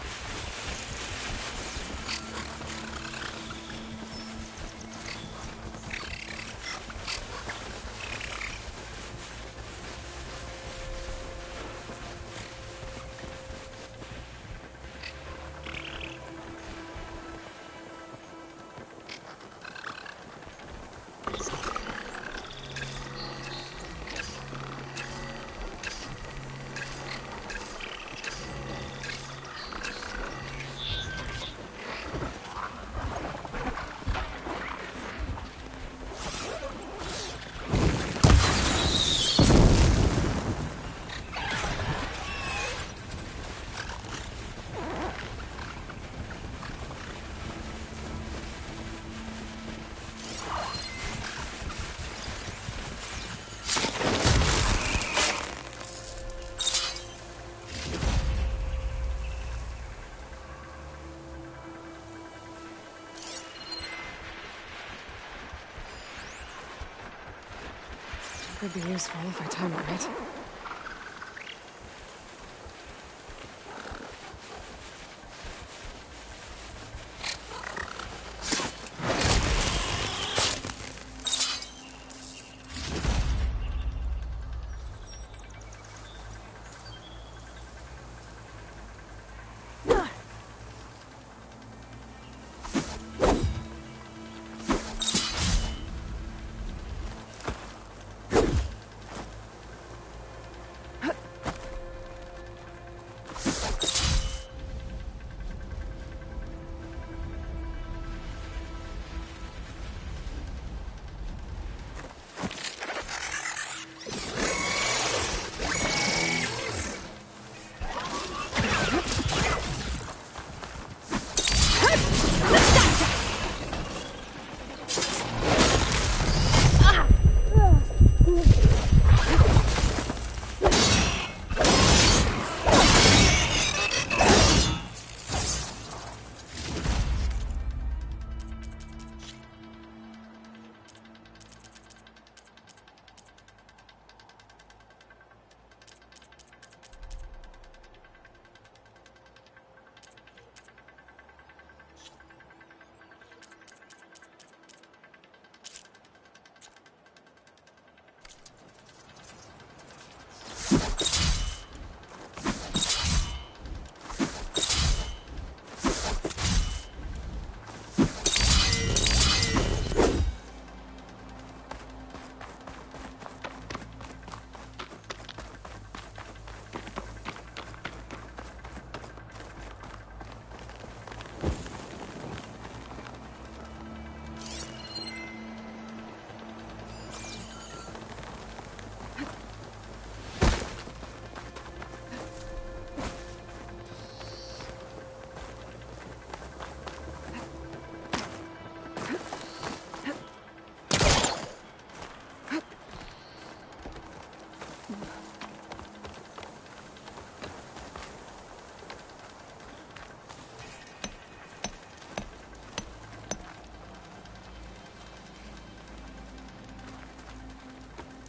Could be useful if I time it right.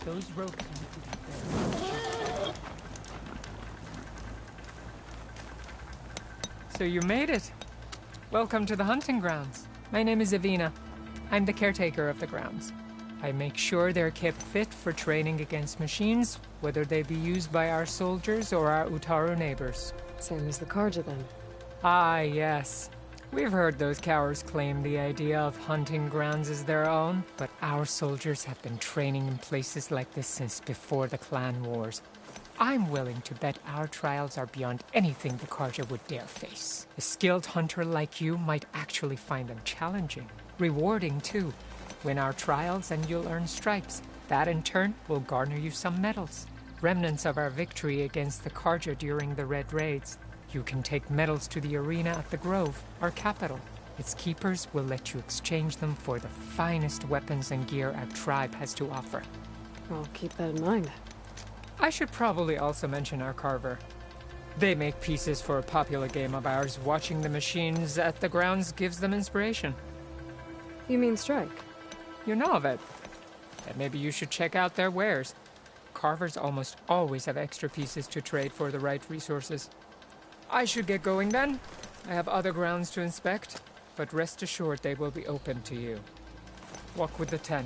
Those ropes need to be there. So you made it. Welcome to the hunting grounds. My name is Avina. I'm the caretaker of the grounds. I make sure they're kept fit for training against machines, whether they be used by our soldiers or our Utaru neighbors. Same as the Karja, then. Ah, yes. We've heard those cowards claim the idea of hunting grounds as their own, but our soldiers have been training in places like this since before the clan wars. I'm willing to bet our trials are beyond anything the Karja would dare face. A skilled hunter like you might actually find them challenging. Rewarding, too. Win our trials and you'll earn stripes. That, in turn, will garner you some medals. Remnants of our victory against the Karja during the Red Raids. You can take medals to the arena at the Grove, our capital. Its keepers will let you exchange them for the finest weapons and gear our tribe has to offer. I'll keep that in mind. I should probably also mention our carver. They make pieces for a popular game of ours. Watching the machines at the grounds gives them inspiration. You mean strike? You know of it. Then maybe you should check out their wares. Carvers almost always have extra pieces to trade for the right resources. I should get going then. I have other grounds to inspect, but rest assured they will be open to you. Walk with the 10.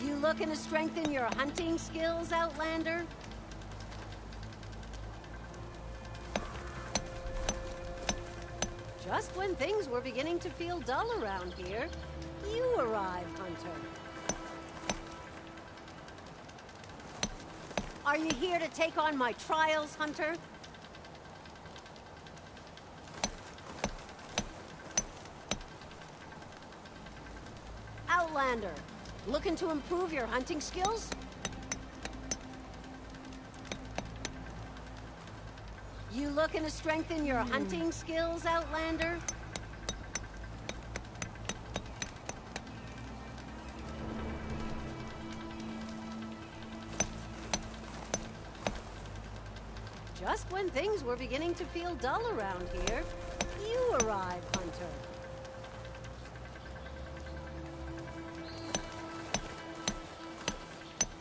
You looking to strengthen your hunting skills, Outlander? Just when things were beginning to feel dull around here, you arrive, Hunter. Are you here to take on my trials, Hunter? Outlander, looking to improve your hunting skills? You looking to strengthen your hunting skills, Outlander? Just when things were beginning to feel dull around here, you arrive, Hunter.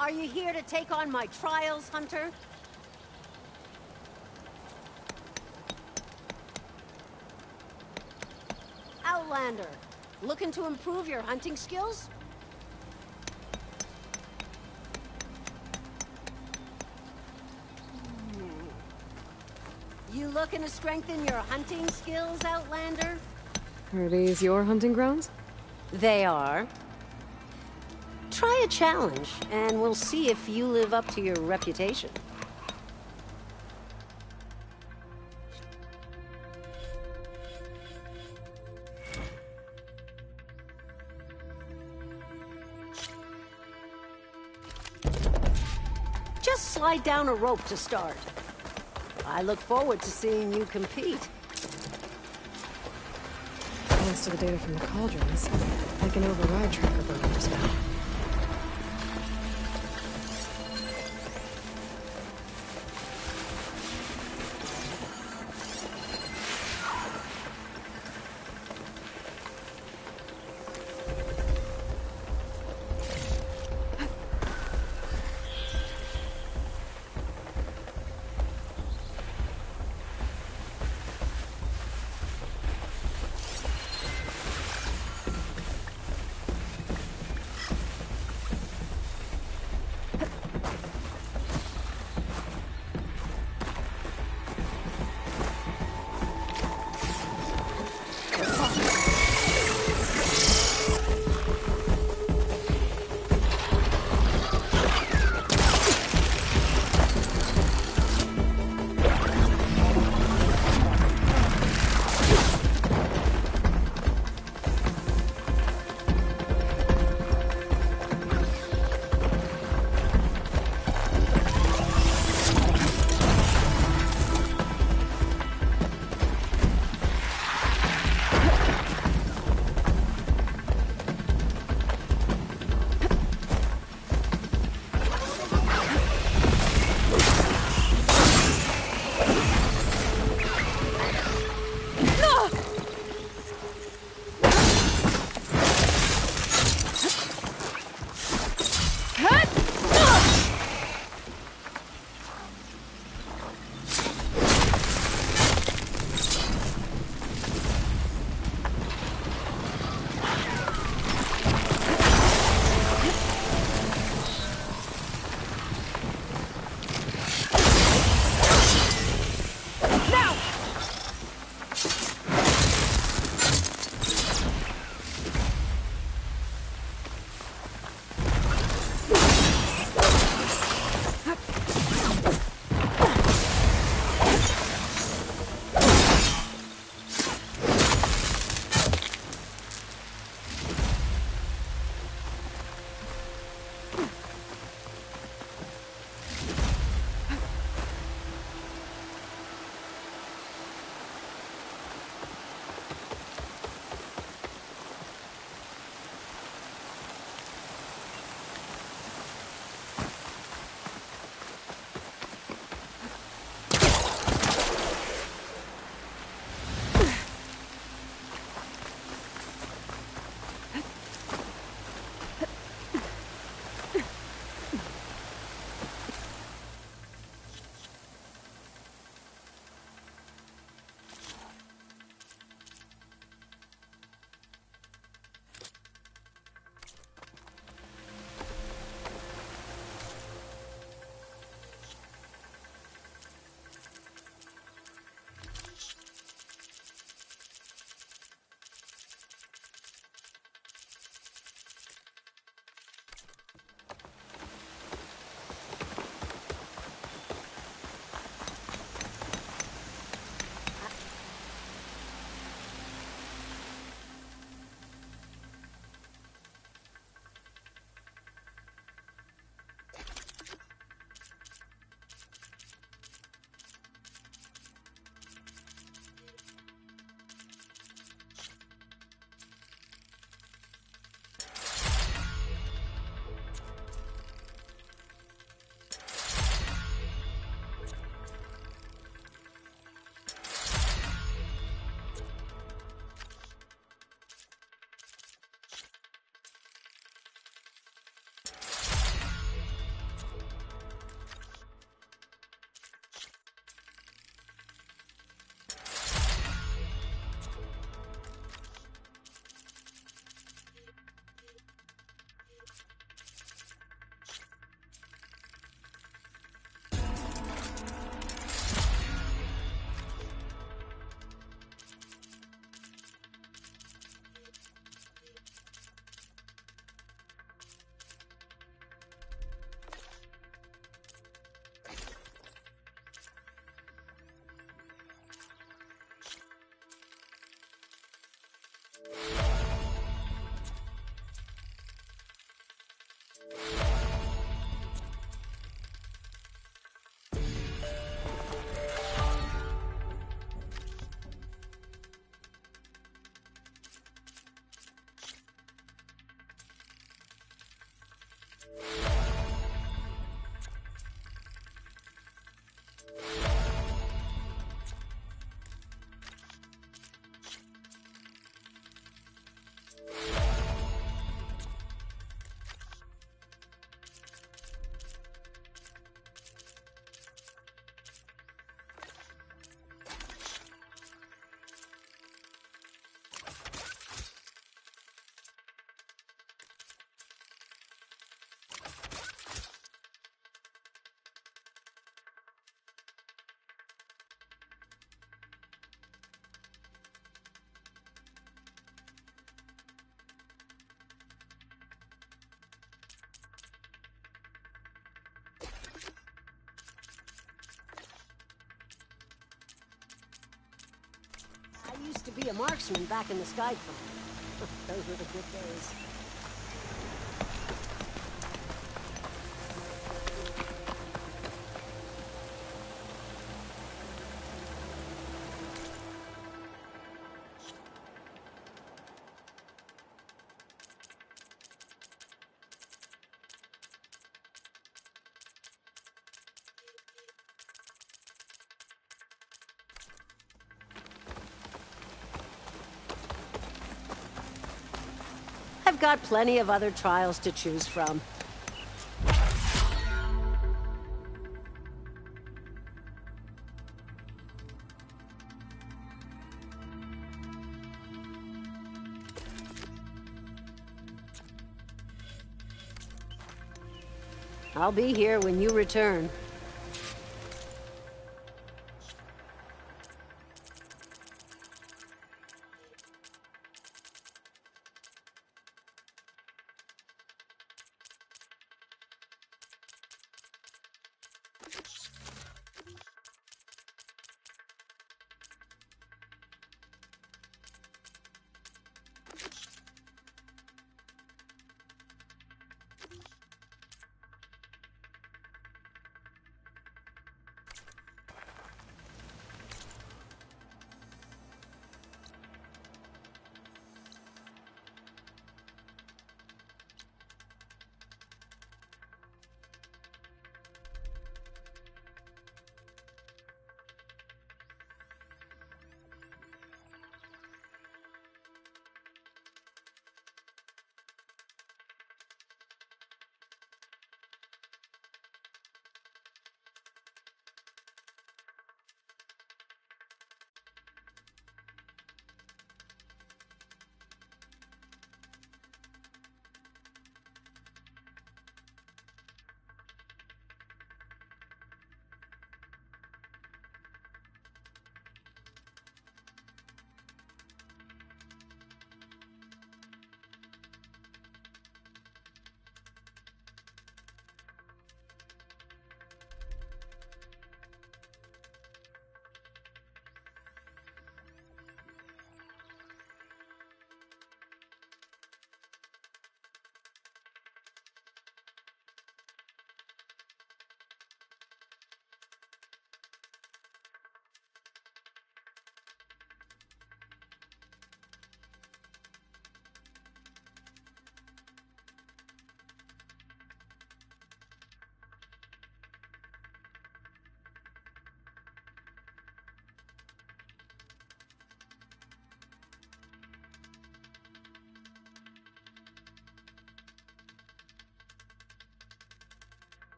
Are you here to take on my trials, Hunter? Outlander, looking to improve your hunting skills? You looking to strengthen your hunting skills, Outlander? Are these your hunting grounds? They are. Try a challenge, and we'll see if you live up to your reputation. Just slide down a rope to start. I look forward to seeing you compete. Thanks to the data from the cauldrons, I can override tracker burners now. used to be a marksman back in the Sky Front. Those were the good days. I've got plenty of other trials to choose from. I'll be here when you return.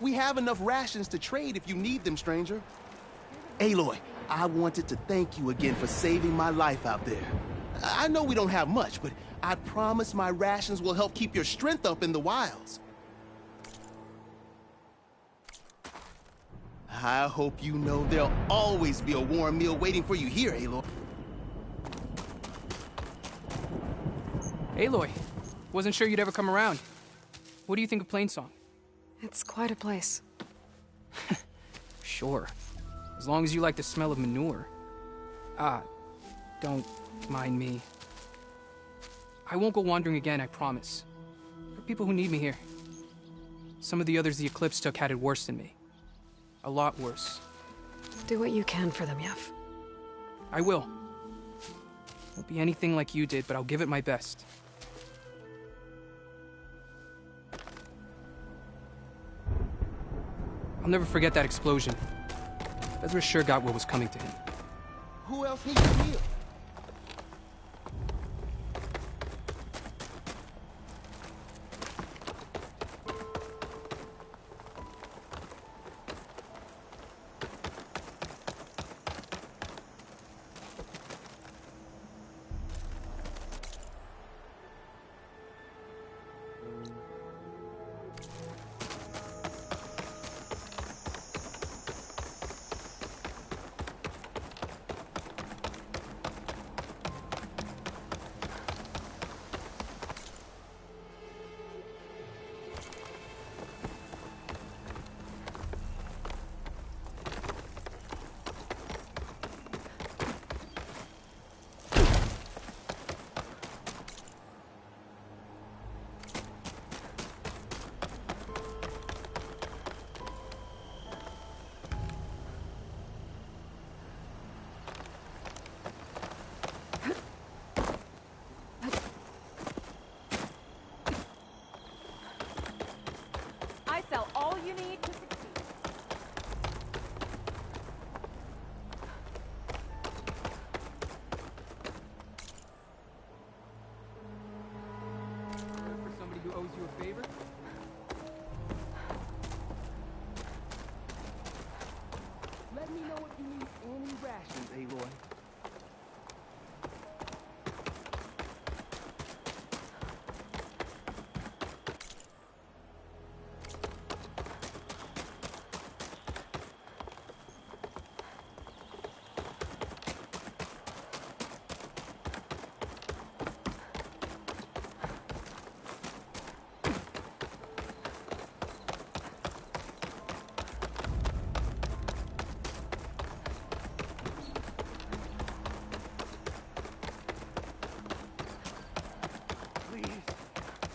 We have enough rations to trade if you need them, stranger. Aloy, I wanted to thank you again for saving my life out there. I know we don't have much, but I promise my rations will help keep your strength up in the wilds. I hope you know there'll always be a warm meal waiting for you here, Aloy. Aloy, wasn't sure you'd ever come around. What do you think of Plainsong? It's quite a place. Sure. As long as you like the smell of manure. Don't mind me. I won't go wandering again, I promise. There are people who need me here. Some of the others the Eclipse took had it worse than me. A lot worse. Do what you can for them, Yef. I will. Won't be anything like you did, but I'll give it my best. I'll never forget that explosion. Ezra sure got what was coming to him. Who else needs a meal?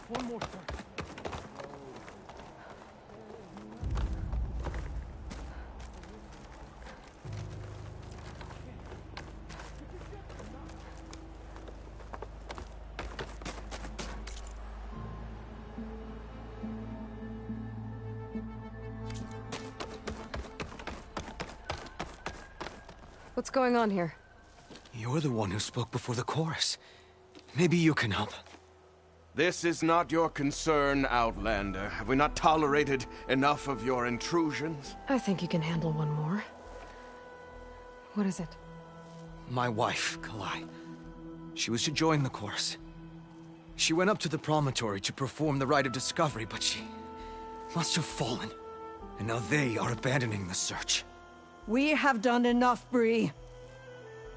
One more time. What's going on here? You're the one who spoke before the chorus. Maybe you can help. This is not your concern, Outlander. Have we not tolerated enough of your intrusions? I think you can handle one more. What is it? My wife, Kalai. She was to join the chorus. She went up to the promontory to perform the rite of discovery, but she must have fallen. And now they are abandoning the search. We have done enough, Bree.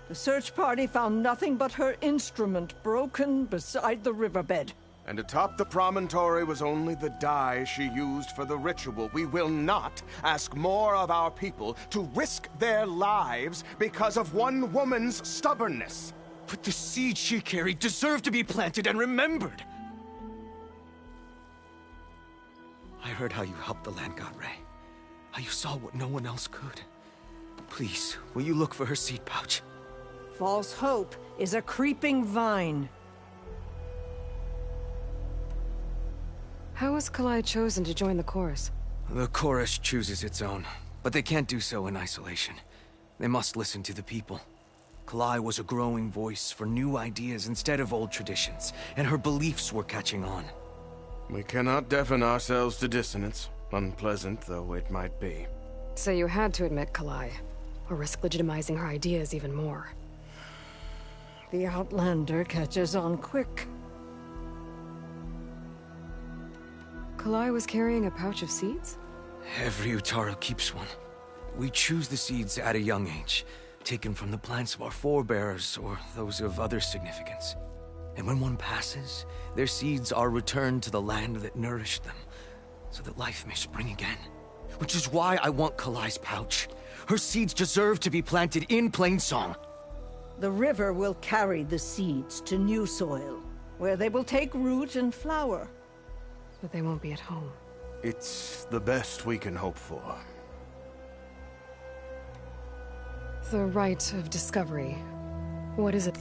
The search party found nothing but her instrument broken beside the riverbed. And atop the promontory was only the dye she used for the ritual. We will not ask more of our people to risk their lives because of one woman's stubbornness. But the seed she carried deserved to be planted and remembered. I heard how you helped the land god Ray. How you saw what no one else could. Please, will you look for her seed pouch? False hope is a creeping vine. How was Kalai chosen to join the chorus? The chorus chooses its own, but they can't do so in isolation. They must listen to the people. Kalai was a growing voice for new ideas instead of old traditions, and her beliefs were catching on. We cannot deafen ourselves to dissonance. Unpleasant though it might be. So you had to admit Kalai, or risk legitimizing her ideas even more. The Outlander catches on quick. Kalai was carrying a pouch of seeds? Every Utara keeps one. We choose the seeds at a young age, taken from the plants of our forebears or those of other significance. And when one passes, their seeds are returned to the land that nourished them, so that life may spring again. Which is why I want Kalai's pouch. Her seeds deserve to be planted in Plainsong. The river will carry the seeds to new soil, where they will take root and flower. But they won't be at home. It's the best we can hope for. The right of discovery. What is it?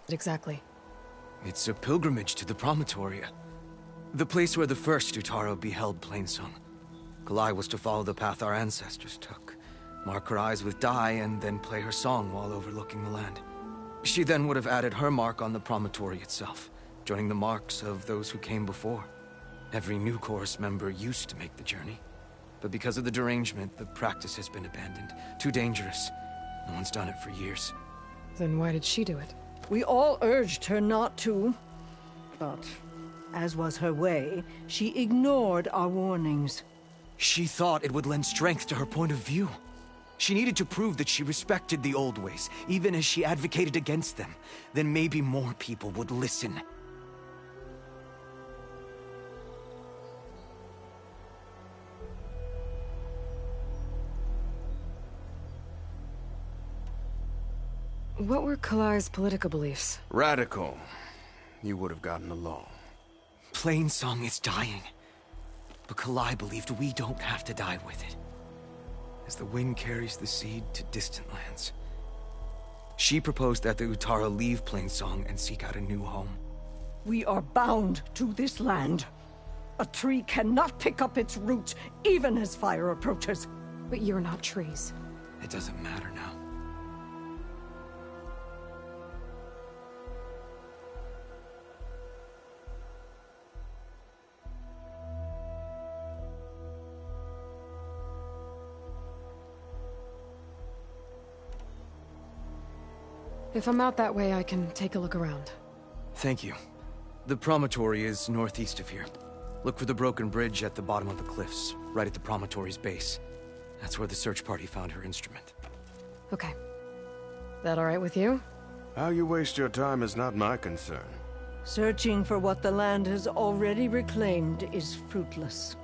Exactly. It's a pilgrimage to the promontory. The place where the first Utaro beheld Plainsong. Kalai was to follow the path our ancestors took. Mark her eyes with dye and then play her song while overlooking the land. She then would have added her mark on the promontory itself, joining the marks of those who came before. Every new chorus member used to make the journey. But because of the derangement, the practice has been abandoned. Too dangerous. No one's done it for years. Then why did she do it? We all urged her not to, but as was her way, she ignored our warnings. She thought it would lend strength to her point of view. She needed to prove that she respected the old ways, even as she advocated against them. Then maybe more people would listen. What were Kalai's political beliefs? Radical. You would have gotten along. Plainsong is dying. But Kalai believed we don't have to die with it. As the wind carries the seed to distant lands. She proposed that the Utara leave Plainsong and seek out a new home. We are bound to this land. A tree cannot pick up its roots, even as fire approaches. But you're not trees. It doesn't matter now. If I'm out that way, I can take a look around. Thank you. The promontory is northeast of here. Look for the broken bridge at the bottom of the cliffs, right at the promontory's base. That's where the search party found her instrument. Okay. That all right with you? How you waste your time is not my concern. Searching for what the land has already reclaimed is fruitless.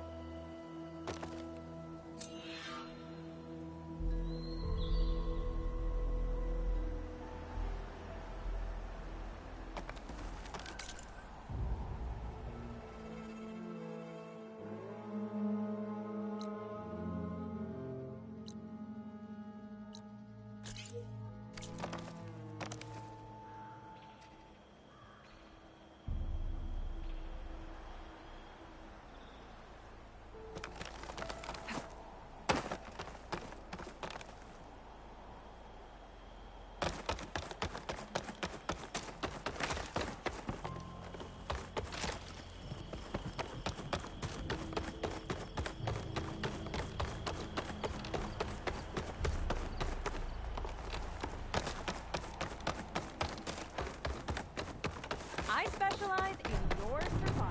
I specialize in your survival.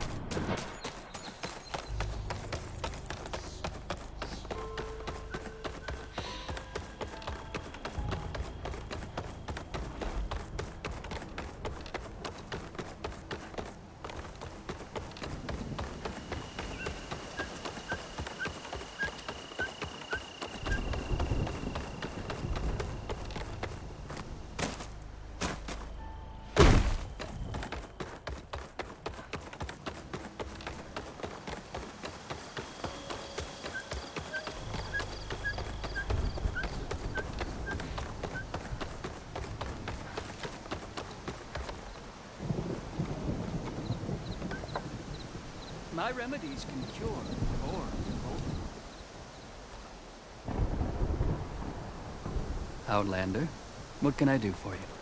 My remedies can cure or both. Outlander, what can I do for you?